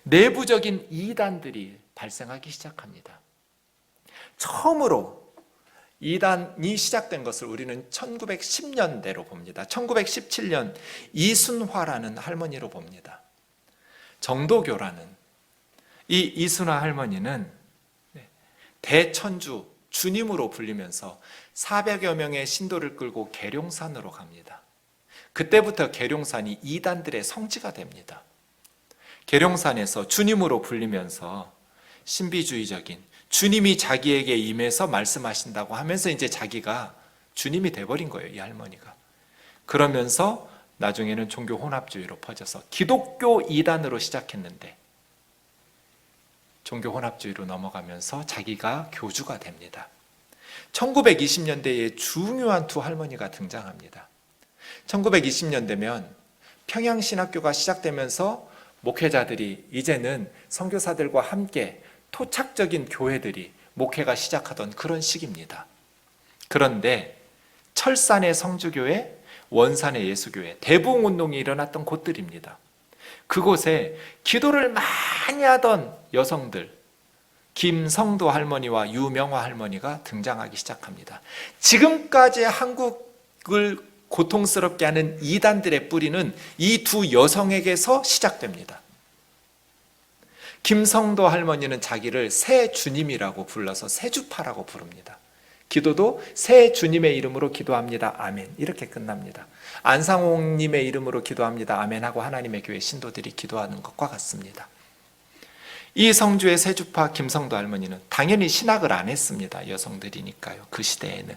내부적인 이단들이 발생하기 시작합니다. 처음으로 이단이 시작된 것을 우리는 1910년대로 봅니다. 1917년 이순화라는 할머니로 봅니다. 정도교라는 이 이순화 할머니는 대천주, 주님으로 불리면서 400여 명의 신도를 끌고 계룡산으로 갑니다. 그때부터 계룡산이 이단들의 성지가 됩니다. 계룡산에서 주님으로 불리면서 신비주의적인, 주님이 자기에게 임해서 말씀하신다고 하면서 이제 자기가 주님이 돼버린 거예요, 이 할머니가. 그러면서 나중에는 종교 혼합주의로 퍼져서 기독교 이단으로 시작했는데 종교 혼합주의로 넘어가면서 자기가 교주가 됩니다. 1920년대에 중요한 두 할머니가 등장합니다. 1920년대면 평양신학교가 시작되면서 목회자들이 이제는 선교사들과 함께 토착적인 교회들이 목회가 시작하던 그런 시기입니다. 그런데 철산의 성주교회, 원산의 예수교회, 대부흥운동이 일어났던 곳들입니다. 그곳에 기도를 많이 하던 여성들, 김성도 할머니와 유명화 할머니가 등장하기 시작합니다. 지금까지 한국을 고통스럽게 하는 이단들의 뿌리는 이 두 여성에게서 시작됩니다. 김성도 할머니는 자기를 새 주님이라고 불러서 새주파라고 부릅니다. 기도도 새 주님의 이름으로 기도합니다. 아멘. 이렇게 끝납니다. 안상홍님의 이름으로 기도합니다. 아멘 하고 하나님의 교회 신도들이 기도하는 것과 같습니다. 이 성주의 새주파 김성도 할머니는 당연히 신학을 안 했습니다. 여성들이니까요. 그 시대에는.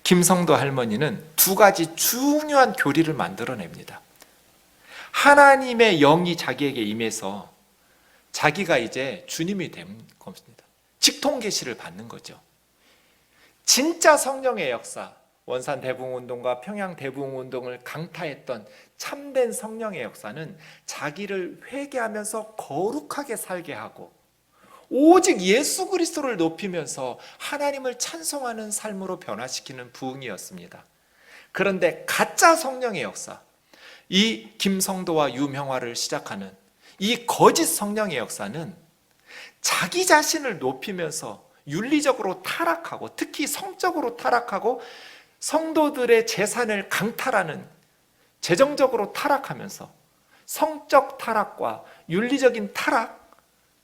김성도 할머니는 두 가지 중요한 교리를 만들어냅니다. 하나님의 영이 자기에게 임해서 자기가 이제 주님이 된 겁니다. 직통계시를 받는 거죠. 진짜 성령의 역사, 원산 대부흥운동과 평양 대부흥운동을 강타했던 참된 성령의 역사는 자기를 회개하면서 거룩하게 살게 하고 오직 예수 그리스도를 높이면서 하나님을 찬송하는 삶으로 변화시키는 부흥이었습니다. 그런데 가짜 성령의 역사, 이 김성도와 유명화를 시작하는 이 거짓 성령의 역사는 자기 자신을 높이면서 윤리적으로 타락하고 특히 성적으로 타락하고 성도들의 재산을 강탈하는, 재정적으로 타락하면서 성적 타락과 윤리적인 타락,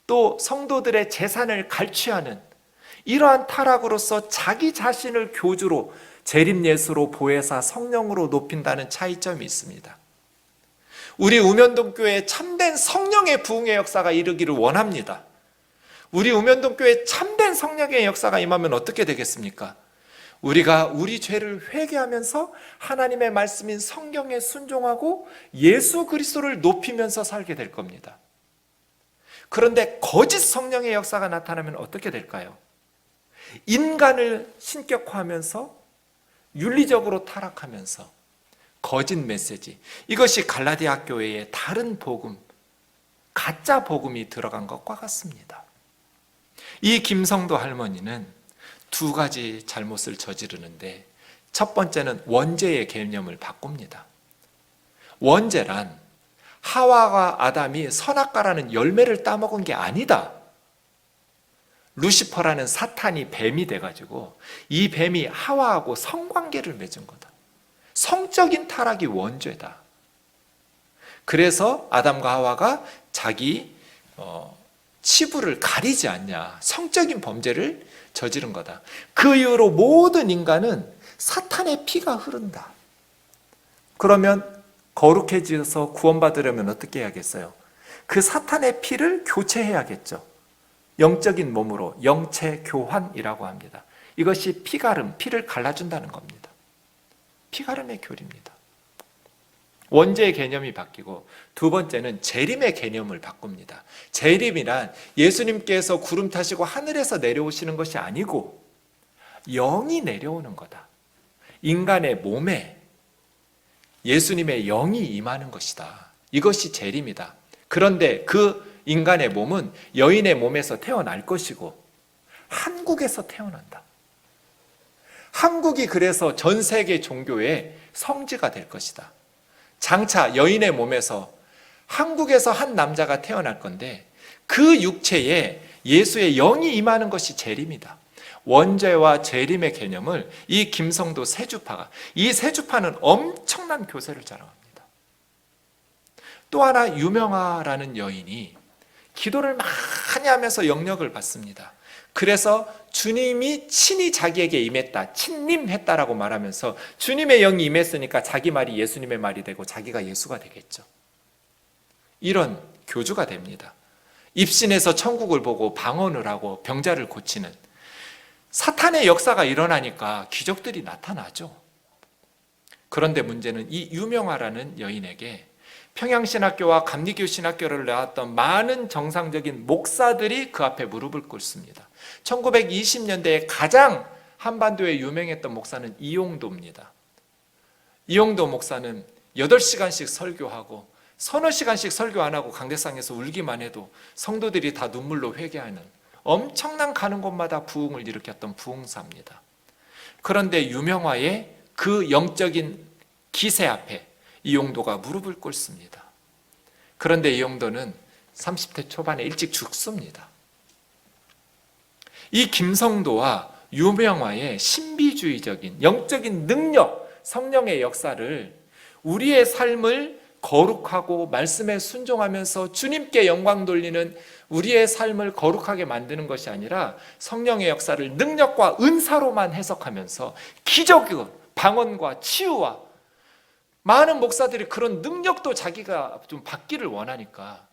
또 성도들의 재산을 갈취하는 이러한 타락으로서 자기 자신을 교주로, 재림예수로, 보혜사, 성령으로 높인다는 차이점이 있습니다. 우리 우면동교회 참된 성령의 부흥의 역사가 이르기를 원합니다. 우리 우면동교회 참된 성령의 역사가 임하면 어떻게 되겠습니까? 우리가 우리 죄를 회개하면서 하나님의 말씀인 성경에 순종하고 예수 그리스도를 높이면서 살게 될 겁니다. 그런데 거짓 성령의 역사가 나타나면 어떻게 될까요? 인간을 신격화하면서 윤리적으로 타락하면서 거짓 메시지, 이것이 갈라디아 교회에 다른 복음, 가짜 복음이 들어간 것과 같습니다. 이 김성도 할머니는 두 가지 잘못을 저지르는데, 첫 번째는 원죄의 개념을 바꿉니다. 원죄란 하와와 아담이 선악과라는 열매를 따먹은 게 아니다. 루시퍼라는 사탄이 뱀이 돼가지고 이 뱀이 하와하고 성관계를 맺은 거다. 성적인 타락이 원죄다. 그래서 아담과 하와가 자기 치부를 가리지 않냐, 성적인 범죄를 저지른 거다. 그 이후로 모든 인간은 사탄의 피가 흐른다. 그러면 거룩해져서 구원받으려면 어떻게 해야겠어요? 그 사탄의 피를 교체해야겠죠. 영적인 몸으로 영체 교환이라고 합니다. 이것이 피가름, 피를 갈라준다는 겁니다. 피가름의 교리입니다. 원죄의 개념이 바뀌고, 두 번째는 재림의 개념을 바꿉니다. 재림이란 예수님께서 구름 타시고 하늘에서 내려오시는 것이 아니고 영이 내려오는 거다. 인간의 몸에 예수님의 영이 임하는 것이다. 이것이 재림이다. 그런데 그 인간의 몸은 여인의 몸에서 태어날 것이고 한국에서 태어난다. 한국이 그래서 전 세계 종교의 성지가 될 것이다. 장차 여인의 몸에서 한국에서 한 남자가 태어날 건데 그 육체에 예수의 영이 임하는 것이 재림이다. 원죄와 재림의 개념을 이 김성도 세주파가, 이 세주파는 엄청난 교세를 자랑합니다. 또 하나 유명하라는 여인이 기도를 많이 하면서 영역을 받습니다. 그래서 주님이 친히 자기에게 임했다, 친님했다라고 말하면서 주님의 영이 임했으니까 자기 말이 예수님의 말이 되고 자기가 예수가 되겠죠. 이런 교주가 됩니다. 입신에서 천국을 보고 방언을 하고 병자를 고치는 사탄의 역사가 일어나니까 기적들이 나타나죠. 그런데 문제는 이 유명하라는 여인에게 평양신학교와 감리교신학교를 나왔던 많은 정상적인 목사들이 그 앞에 무릎을 꿇습니다. 1920년대에 가장 한반도에 유명했던 목사는 이용도입니다. 이용도 목사는 8시간씩 설교하고 서너 시간씩 설교 안 하고 강대상에서 울기만 해도 성도들이 다 눈물로 회개하는 엄청난 가는 곳마다 부흥을 일으켰던 부흥사입니다. 그런데 유명화의 그 영적인 기세 앞에 이용도가 무릎을 꿇습니다. 그런데 이용도는 30대 초반에 일찍 죽습니다. 이 김성도와 유명화의 신비주의적인 영적인 능력, 성령의 역사를 우리의 삶을 거룩하고 말씀에 순종하면서 주님께 영광 돌리는 우리의 삶을 거룩하게 만드는 것이 아니라 성령의 역사를 능력과 은사로만 해석하면서 기적의 방언과 치유와 많은 목사들이 그런 능력도 자기가 좀 받기를 원하니까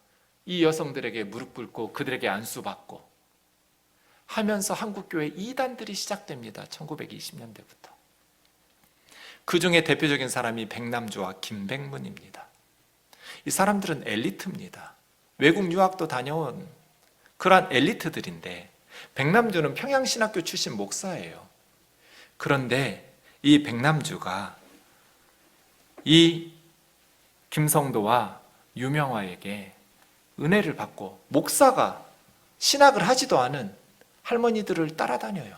이 여성들에게 무릎 꿇고 그들에게 안수받고 하면서 한국교회 이단들이 시작됩니다. 1920년대부터. 그 중에 대표적인 사람이 백남주와 김백문입니다. 이 사람들은 엘리트입니다. 외국 유학도 다녀온 그러한 엘리트들인데 백남주는 평양신학교 출신 목사예요. 그런데 이 백남주가 이 김성도와 유명화에게 은혜를 받고 목사가 신학을 하지도 않은 할머니들을 따라다녀요.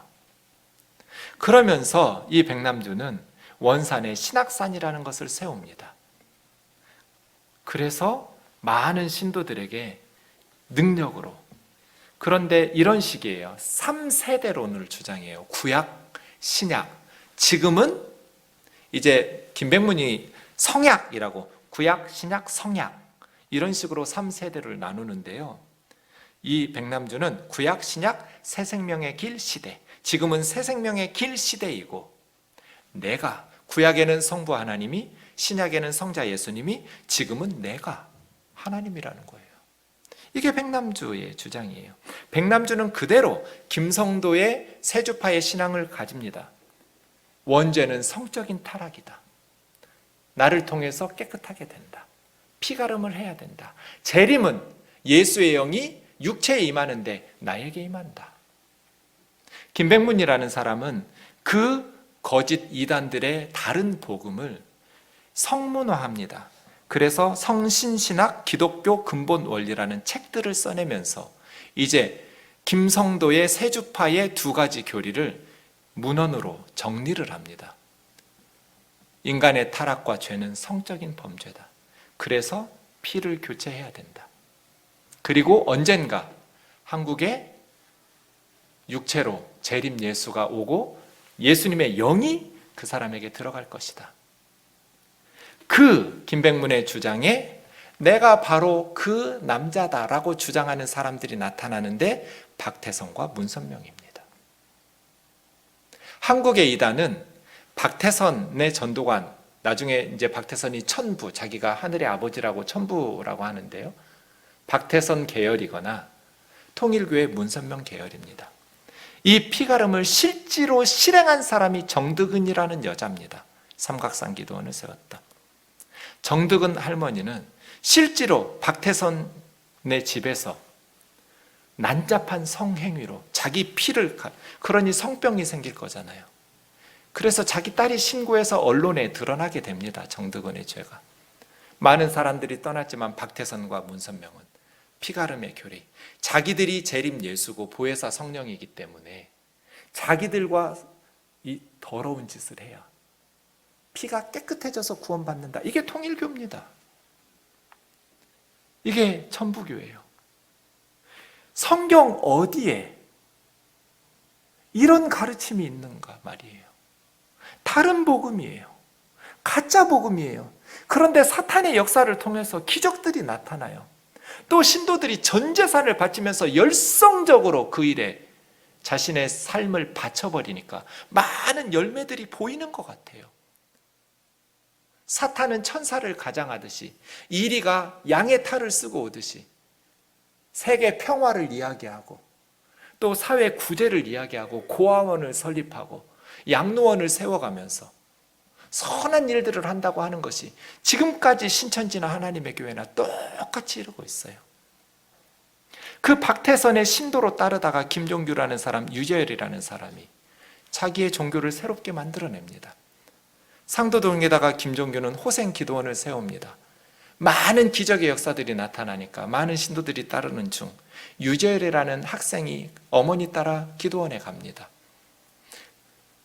그러면서 이 백남주는 원산에 신학산이라는 것을 세웁니다. 그래서 많은 신도들에게 능력으로, 그런데 이런 식이에요. 3세대론을 주장해요. 구약, 신약. 지금은 이제 김백문이 성약이라고, 구약, 신약, 성약 이런 식으로 3세대를 나누는데요. 이 백남주는 구약, 신약, 새 생명의 길 시대, 지금은 새 생명의 길 시대이고, 내가, 구약에는 성부 하나님이, 신약에는 성자 예수님이, 지금은 내가 하나님이라는 거예요. 이게 백남주의 주장이에요. 백남주는 그대로 김성도의 세주파의 신앙을 가집니다. 원죄는 성적인 타락이다. 나를 통해서 깨끗하게 된다. 피가름을 해야 된다. 재림은 예수의 영이 육체에 임하는데 나에게 임한다. 김백문이라는 사람은 그 거짓 이단들의 다른 복음을 성문화합니다. 그래서 성신신학 기독교 근본 원리라는 책들을 써내면서 이제 김성도의 세주파의 두 가지 교리를 문헌으로 정리를 합니다. 인간의 타락과 죄는 성적인 범죄다. 그래서 피를 교체해야 된다. 그리고 언젠가 한국에 육체로 재림 예수가 오고 예수님의 영이 그 사람에게 들어갈 것이다. 그 김백문의 주장에 내가 바로 그 남자다라고 주장하는 사람들이 나타나는데 박태선과 문선명입니다. 한국의 이단은 박태선의 전도관, 나중에 이제 박태선이 천부, 자기가 하늘의 아버지라고 천부라고 하는데요. 박태선 계열이거나 통일교회 문선명 계열입니다. 이 피가름을 실제로 실행한 사람이 정득은이라는 여자입니다. 삼각산기도원을 세웠다. 정득은 할머니는 실제로 박태선의 집에서 난잡한 성행위로 자기 피를, 그러니 성병이 생길 거잖아요. 그래서 자기 딸이 신고해서 언론에 드러나게 됩니다. 정득은의 죄가. 많은 사람들이 떠났지만 박태선과 문선명은 피가름의 교리, 자기들이 재림 예수고 보혜사 성령이기 때문에 자기들과 이 더러운 짓을 해야 피가 깨끗해져서 구원받는다. 이게 통일교입니다. 이게 천부교예요. 성경 어디에 이런 가르침이 있는가 말이에요. 다른 복음이에요. 가짜 복음이에요. 그런데 사탄의 역사를 통해서 기적들이 나타나요. 또 신도들이 전 재산을 바치면서 열성적으로 그 일에 자신의 삶을 바쳐버리니까 많은 열매들이 보이는 것 같아요. 사탄은 천사를 가장하듯이, 이리가 양의 탈을 쓰고 오듯이 세계 평화를 이야기하고 또 사회 구제를 이야기하고 고아원을 설립하고 양로원을 세워가면서 선한 일들을 한다고 하는 것이 지금까지 신천지나 하나님의 교회나 똑같이 이루고 있어요. 그 박태선의 신도로 따르다가 김종규라는 사람, 유재열이라는 사람이 자기의 종교를 새롭게 만들어냅니다. 상도동에다가 김종규는 호생기도원을 세웁니다. 많은 기적의 역사들이 나타나니까 많은 신도들이 따르는 중 유재열이라는 학생이 어머니 따라 기도원에 갑니다.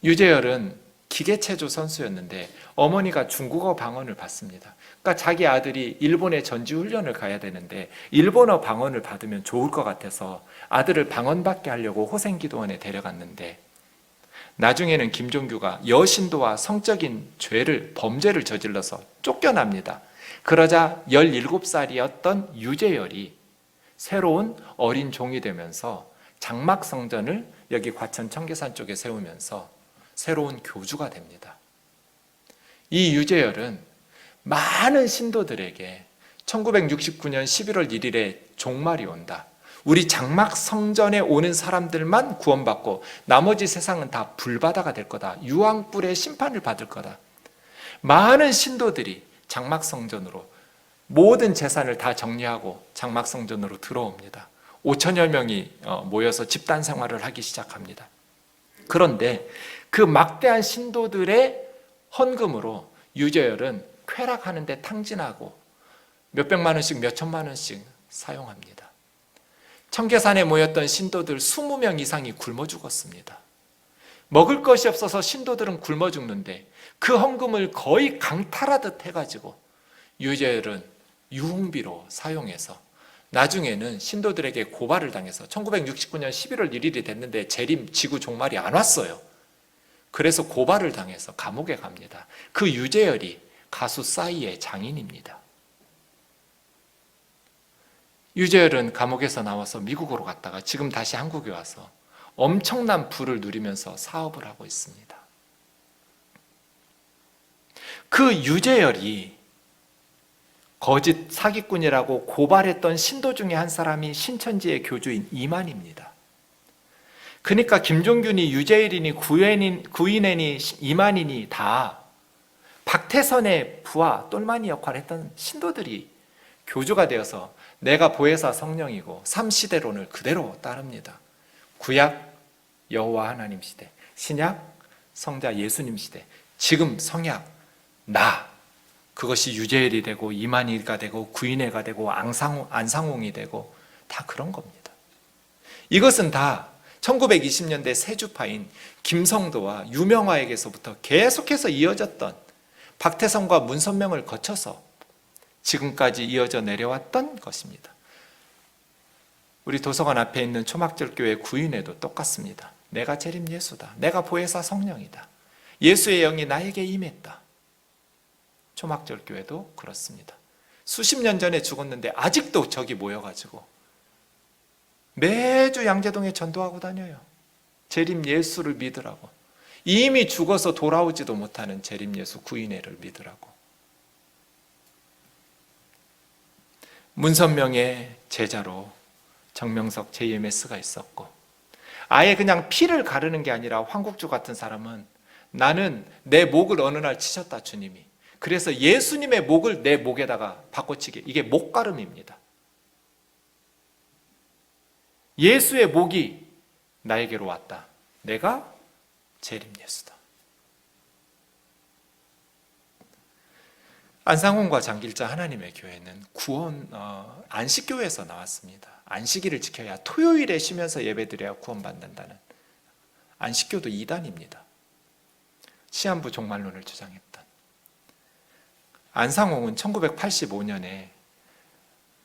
유재열은 기계체조 선수였는데 어머니가 중국어 방언을 받습니다. 그러니까 자기 아들이 일본에 전지훈련을 가야 되는데 일본어 방언을 받으면 좋을 것 같아서 아들을 방언받게 하려고 호생기도원에 데려갔는데, 나중에는 김종규가 여신도와 성적인 범죄를 저질러서 쫓겨납니다. 그러자 17살이었던 유재열이 새로운 어린 종이 되면서 장막성전을 여기 과천 청계산 쪽에 세우면서 새로운 교주가 됩니다. 이 유재열은 많은 신도들에게 1969년 11월 1일에 종말이 온다. 우리 장막성전에 오는 사람들만 구원받고 나머지 세상은 다 불바다가 될 거다. 유황불의 심판을 받을 거다. 많은 신도들이 장막성전으로 모든 재산을 다 정리하고 장막성전으로 들어옵니다. 5천여 명이 모여서 집단 생활을 하기 시작합니다. 그런데 그 막대한 신도들의 헌금으로 유재열은 쾌락하는 데 탕진하고 몇백만 원씩 몇천만 원씩 사용합니다. 청계산에 모였던 신도들 20명 이상이 굶어 죽었습니다. 먹을 것이 없어서 신도들은 굶어 죽는데 그 헌금을 거의 강탈하듯 해가지고 유재열은 유흥비로 사용해서 나중에는 신도들에게 고발을 당해서 1969년 11월 1일이 됐는데 재림 지구 종말이 안 왔어요. 그래서 고발을 당해서 감옥에 갑니다. 그 유재열이 가수 싸이의 장인입니다. 유재열은 감옥에서 나와서 미국으로 갔다가 지금 다시 한국에 와서 엄청난 부를 누리면서 사업을 하고 있습니다. 그 유재열이 거짓 사기꾼이라고 고발했던 신도 중에 한 사람이 신천지의 교주인 이만희입니다. 그러니까 김종균이 유재열이니 구인애니 이만희니 다 박태선의 부하 똘마니 역할을 했던 신도들이 교주가 되어서 내가 보혜사 성령이고 삼시대론을 그대로 따릅니다. 구약 여호와 하나님 시대, 신약 성자 예수님 시대, 지금 성약 나, 그것이 유재열이 되고 이만희가 되고 구인애가 되고 안상홍이 되고 다 그런 겁니다. 이것은 다 1920년대 세주파인 김성도와 유명화에게서부터 계속해서 이어졌던 박태선과 문선명을 거쳐서 지금까지 이어져 내려왔던 것입니다. 우리 도서관 앞에 있는 초막절교회 구인회도 똑같습니다. 내가 재림 예수다. 내가 보혜사 성령이다. 예수의 영이 나에게 임했다. 초막절교회도 그렇습니다. 수십 년 전에 죽었는데 아직도 저기 모여가지고 매주 양재동에 전도하고 다녀요. 재림 예수를 믿으라고. 이미 죽어서 돌아오지도 못하는 재림 예수 구인회를 믿으라고. 문선명의 제자로 정명석 JMS가 있었고, 아예 그냥 피를 가르는 게 아니라 황국주 같은 사람은 나는 내 목을 어느 날 치셨다 주님이. 그래서 예수님의 목을 내 목에다가 바꿔치기. 이게 목가름입니다. 예수의 목이 나에게로 왔다. 내가 재림 예수다. 안상홍과 장길자 하나님의 교회는 구원 안식교회에서 나왔습니다. 안식일을 지켜야 토요일에 쉬면서 예배드려야 구원받는다는 안식교도 이단입니다. 시한부 종말론을 주장했던 안상홍은 1985년에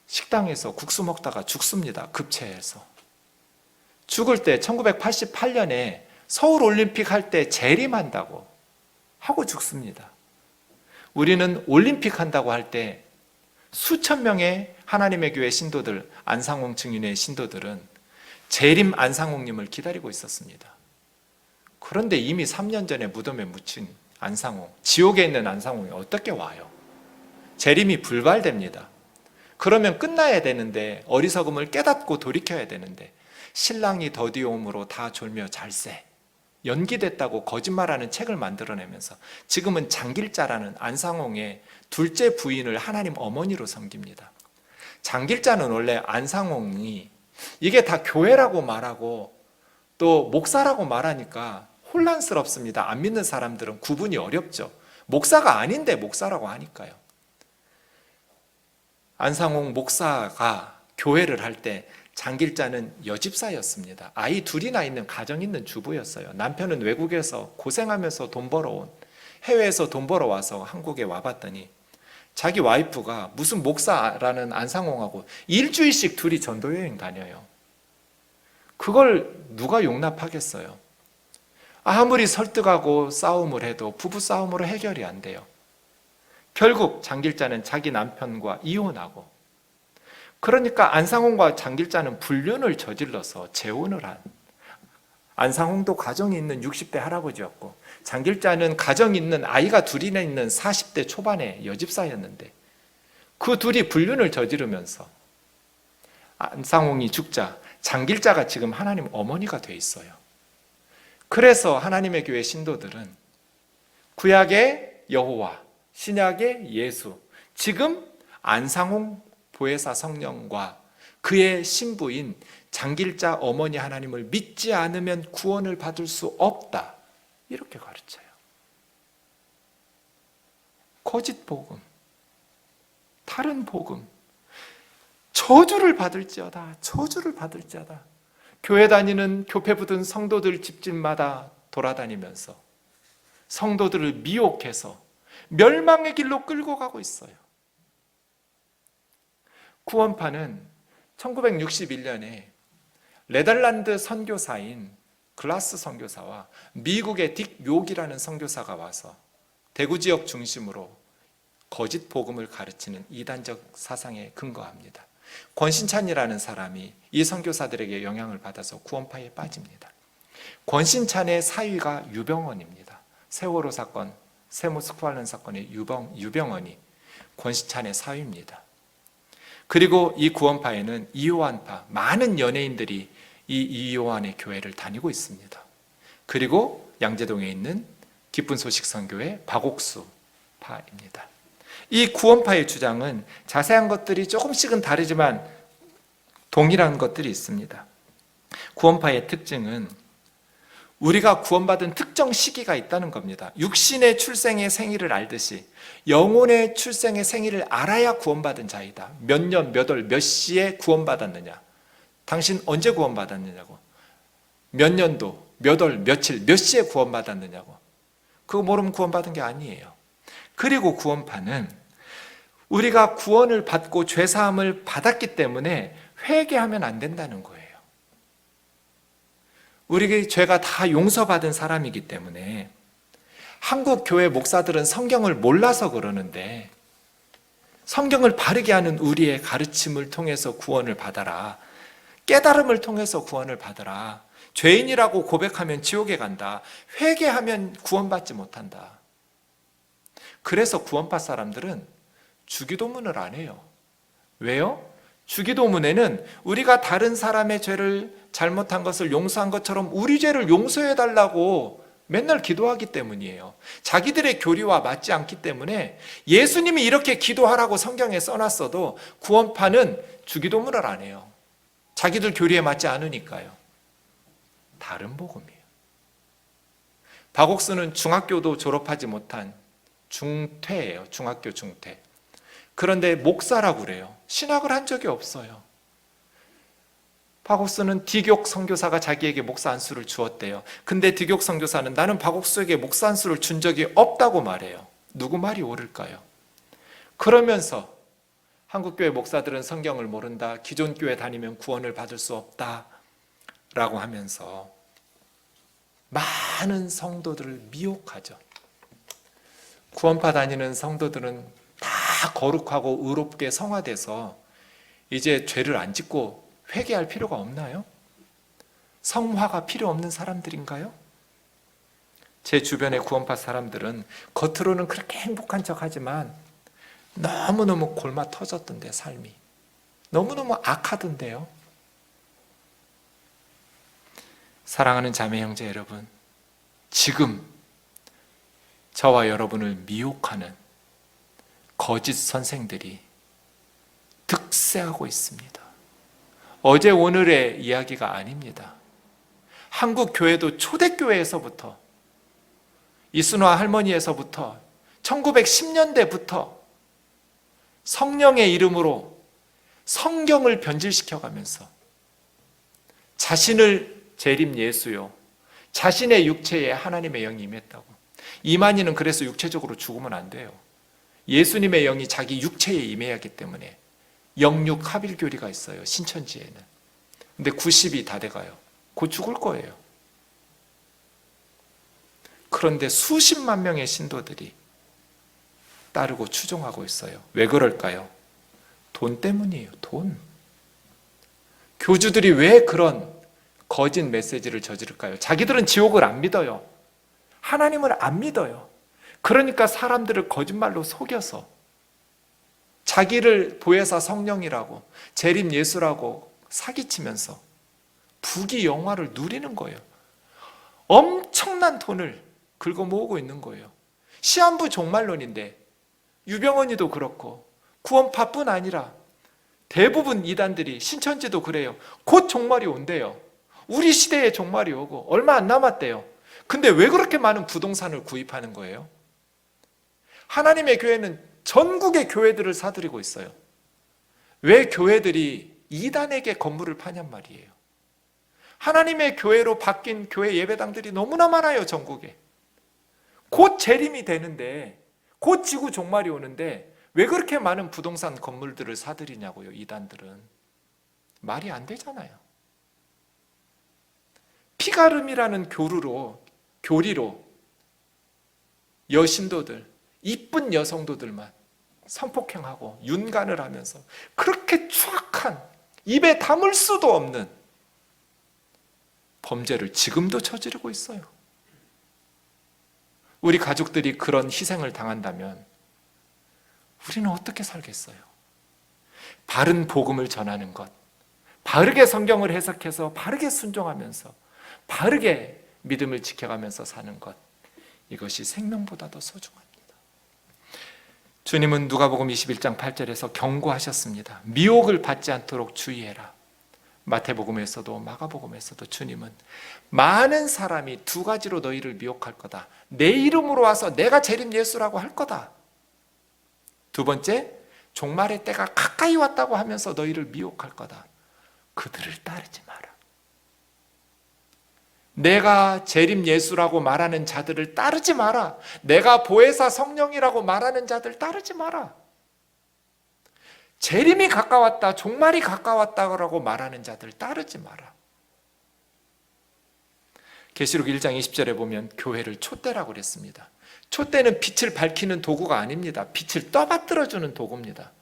식당에서 국수 먹다가 죽습니다. 급체해서. 죽을 때 1988년에 서울올림픽 할 때 재림한다고 하고 죽습니다. 우리는 올림픽 한다고 할 때 수천 명의 하나님의 교회 신도들, 안상홍 증인의 신도들은 재림 안상홍님을 기다리고 있었습니다. 그런데 이미 3년 전에 무덤에 묻힌 안상홍, 지옥에 있는 안상홍이 어떻게 와요? 재림이 불발됩니다. 그러면 끝나야 되는데, 어리석음을 깨닫고 돌이켜야 되는데, 신랑이 더디옴으로 다 졸며 잘세, 연기됐다고 거짓말하는 책을 만들어내면서 지금은 장길자라는 안상홍의 둘째 부인을 하나님 어머니로 섬깁니다. 장길자는 원래 안상홍이 이게 다 교회라고 말하고 또 목사라고 말하니까 혼란스럽습니다. 안 믿는 사람들은 구분이 어렵죠. 목사가 아닌데 목사라고 하니까요. 안상홍 목사가 교회를 할 때 장길자는 여집사였습니다. 아이 둘이나 있는 가정 있는 주부였어요. 남편은 외국에서 고생하면서 돈 벌어온, 해외에서 돈 벌어와서 한국에 와봤더니 자기 와이프가 무슨 목사라는 안상홍하고 일주일씩 둘이 전도여행 다녀요. 그걸 누가 용납하겠어요? 아무리 설득하고 싸움을 해도 부부싸움으로 해결이 안 돼요. 결국 장길자는 자기 남편과 이혼하고, 그러니까 안상홍과 장길자는 불륜을 저질러서 재혼을 한, 안상홍도 가정이 있는 60대 할아버지였고 장길자는 가정이 있는 아이가 둘이나 있는 40대 초반의 여집사였는데 그 둘이 불륜을 저지르면서 안상홍이 죽자 장길자가 지금 하나님 어머니가 돼 있어요. 그래서 하나님의 교회 신도들은 구약의 여호와, 신약의 예수, 지금 안상홍 보혜사 성령과 그의 신부인 장길자 어머니 하나님을 믿지 않으면 구원을 받을 수 없다, 이렇게 가르쳐요. 거짓 복음, 다른 복음, 저주를 받을지어다, 저주를 받을지어다. 교회 다니는 교패 붙은 성도들 집집마다 돌아다니면서 성도들을 미혹해서 멸망의 길로 끌고 가고 있어요. 구원파는 1961년에 네덜란드 선교사인 글라스 선교사와 미국의 딕 욕이라는 선교사가 와서 대구 지역 중심으로 거짓 복음을 가르치는 이단적 사상에 근거합니다. 권신찬이라는 사람이 이 선교사들에게 영향을 받아서 구원파에 빠집니다. 권신찬의 사위가 유병원입니다. 세월호 사건, 세모스크발른 사건의 유병원이 권신찬의 사위입니다. 그리고 이 구원파에는 이요한파, 많은 연예인들이 이 이요한의 교회를 다니고 있습니다. 그리고 양재동에 있는 기쁜 소식 선교회 박옥수파입니다. 이 구원파의 주장은 자세한 것들이 조금씩은 다르지만 동일한 것들이 있습니다. 구원파의 특징은 우리가 구원받은 특정 시기가 있다는 겁니다. 육신의 출생의 생일을 알듯이 영혼의 출생의 생일을 알아야 구원받은 자이다. 몇 년, 몇 월, 몇 시에 구원받았느냐. 당신 언제 구원받았느냐고. 몇 년도, 몇 월, 며칠, 몇 시에 구원받았느냐고. 그거 모르면 구원받은 게 아니에요. 그리고 구원파는 우리가 구원을 받고 죄사함을 받았기 때문에 회개하면 안 된다는 거예요. 우리 죄가 다 용서받은 사람이기 때문에 한국 교회 목사들은 성경을 몰라서 그러는데 성경을 바르게 하는 우리의 가르침을 통해서 구원을 받아라. 깨달음을 통해서 구원을 받아라. 죄인이라고 고백하면 지옥에 간다. 회개하면 구원받지 못한다. 그래서 구원파 사람들은 주기도문을 안 해요. 왜요? 주기도문에는 우리가 다른 사람의 죄를 잘못한 것을 용서한 것처럼 우리 죄를 용서해달라고 맨날 기도하기 때문이에요. 자기들의 교리와 맞지 않기 때문에 예수님이 이렇게 기도하라고 성경에 써놨어도 구원파는 주기도문을 안 해요. 자기들 교리에 맞지 않으니까요. 다른 복음이에요. 박옥수는 중학교도 졸업하지 못한 중퇴예요. 중학교 중퇴. 그런데 목사라고 그래요. 신학을 한 적이 없어요. 박옥수는 디교 선교사가 자기에게 목사 안수를 주었대요. 근데 디교 선교사는 나는 박옥수에게 목사 안수를 준 적이 없다고 말해요. 누구 말이 옳을까요? 그러면서 한국교회 목사들은 성경을 모른다. 기존 교회 다니면 구원을 받을 수 없다. 라고 하면서 많은 성도들을 미혹하죠. 구원파 다니는 성도들은 다 거룩하고 의롭게 성화돼서 이제 죄를 안 짓고 회개할 필요가 없나요? 성화가 필요 없는 사람들인가요? 제 주변의 구원파 사람들은 겉으로는 그렇게 행복한 척하지만 너무너무 골마 터졌던데 삶이 너무너무 악하던데요. 사랑하는 자매 형제 여러분, 지금 저와 여러분을 미혹하는 거짓 선생들이 득세하고 있습니다. 어제 오늘의 이야기가 아닙니다. 한국 교회도 초대교회에서부터 이순화 할머니에서부터 1910년대부터 성령의 이름으로 성경을 변질시켜가면서 자신을 재림 예수요, 자신의 육체에 하나님의 영이 임했다고. 이만희는 그래서 육체적으로 죽으면 안 돼요. 예수님의 영이 자기 육체에 임해야 하기 때문에 영육 합일교리가 있어요. 신천지에는. 근데 90이 다 돼가요. 곧 죽을 거예요. 그런데 수십만 명의 신도들이 따르고 추종하고 있어요. 왜 그럴까요? 돈 때문이에요. 돈. 교주들이 왜 그런 거짓 메시지를 저지를까요? 자기들은 지옥을 안 믿어요. 하나님을 안 믿어요. 그러니까 사람들을 거짓말로 속여서 자기를 보혜사 성령이라고 재림 예수라고 사기치면서 부귀영화를 누리는 거예요. 엄청난 돈을 긁어 모으고 있는 거예요. 시한부 종말론인데 유병언이도 그렇고 구원파뿐 아니라 대부분 이단들이, 신천지도 그래요. 곧 종말이 온대요. 우리 시대에 종말이 오고 얼마 안 남았대요. 근데 왜 그렇게 많은 부동산을 구입하는 거예요? 하나님의 교회는 전국의 교회들을 사들이고 있어요. 왜 교회들이 이단에게 건물을 파냔 말이에요. 하나님의 교회로 바뀐 교회 예배당들이 너무나 많아요. 전국에. 곧 재림이 되는데, 곧 지구 종말이 오는데 왜 그렇게 많은 부동산 건물들을 사들이냐고요. 이단들은. 말이 안 되잖아요. 피가름이라는 교리로 여신도들, 이쁜 여성도들만 성폭행하고 윤간을 하면서 그렇게 추악한, 입에 담을 수도 없는 범죄를 지금도 저지르고 있어요. 우리 가족들이 그런 희생을 당한다면 우리는 어떻게 살겠어요? 바른 복음을 전하는 것, 바르게 성경을 해석해서 바르게 순종하면서 바르게 믿음을 지켜가면서 사는 것, 이것이 생명보다도 소중합니다. 주님은 누가복음 21장 8절에서 경고하셨습니다. 미혹을 받지 않도록 주의해라. 마태복음에서도 마가복음에서도 주님은 많은 사람이 두 가지로 너희를 미혹할 거다. 내 이름으로 와서 내가 재림 예수라고 할 거다. 두 번째, 종말의 때가 가까이 왔다고 하면서 너희를 미혹할 거다. 그들을 따르지 마라. 내가 재림 예수라고 말하는 자들을 따르지 마라. 내가 보혜사 성령이라고 말하는 자들 따르지 마라. 재림이 가까웠다, 종말이 가까웠다고 말하는 자들 따르지 마라. 계시록 1장 20절에 보면 교회를 촛대라고 그랬습니다. 촛대는 빛을 밝히는 도구가 아닙니다. 빛을 떠받들어주는 도구입니다.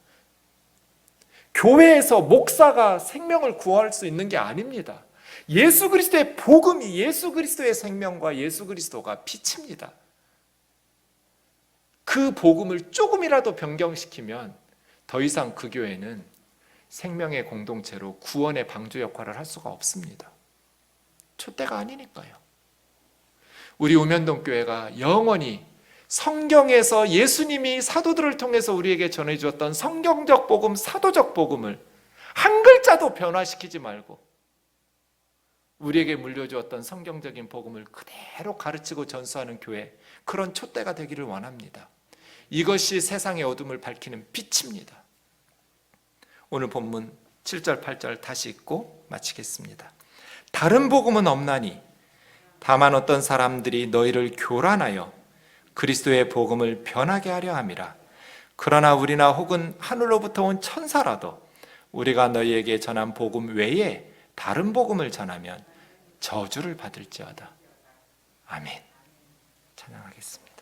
교회에서 목사가 생명을 구할 수 있는 게 아닙니다. 예수 그리스도의 복음이 예수 그리스도의 생명과 예수 그리스도가 빛입니다. 그 복음을 조금이라도 변경시키면 더 이상 그 교회는 생명의 공동체로 구원의 방주 역할을 할 수가 없습니다. 촛대가 아니니까요. 우리 우면동 교회가 영원히 성경에서 예수님이 사도들을 통해서 우리에게 전해주었던 성경적 복음, 사도적 복음을 한 글자도 변화시키지 말고 우리에게 물려주었던 성경적인 복음을 그대로 가르치고 전수하는 교회, 그런 촛대가 되기를 원합니다. 이것이 세상의 어둠을 밝히는 빛입니다. 오늘 본문 7절 8절 다시 읽고 마치겠습니다. 다른 복음은 없나니 다만 어떤 사람들이 너희를 교란하여 그리스도의 복음을 변하게 하려 함이라. 그러나 우리나 혹은 하늘로부터 온 천사라도 우리가 너희에게 전한 복음 외에 다른 복음을 전하면 저주를 받을지어다. 아멘. 찬양하겠습니다.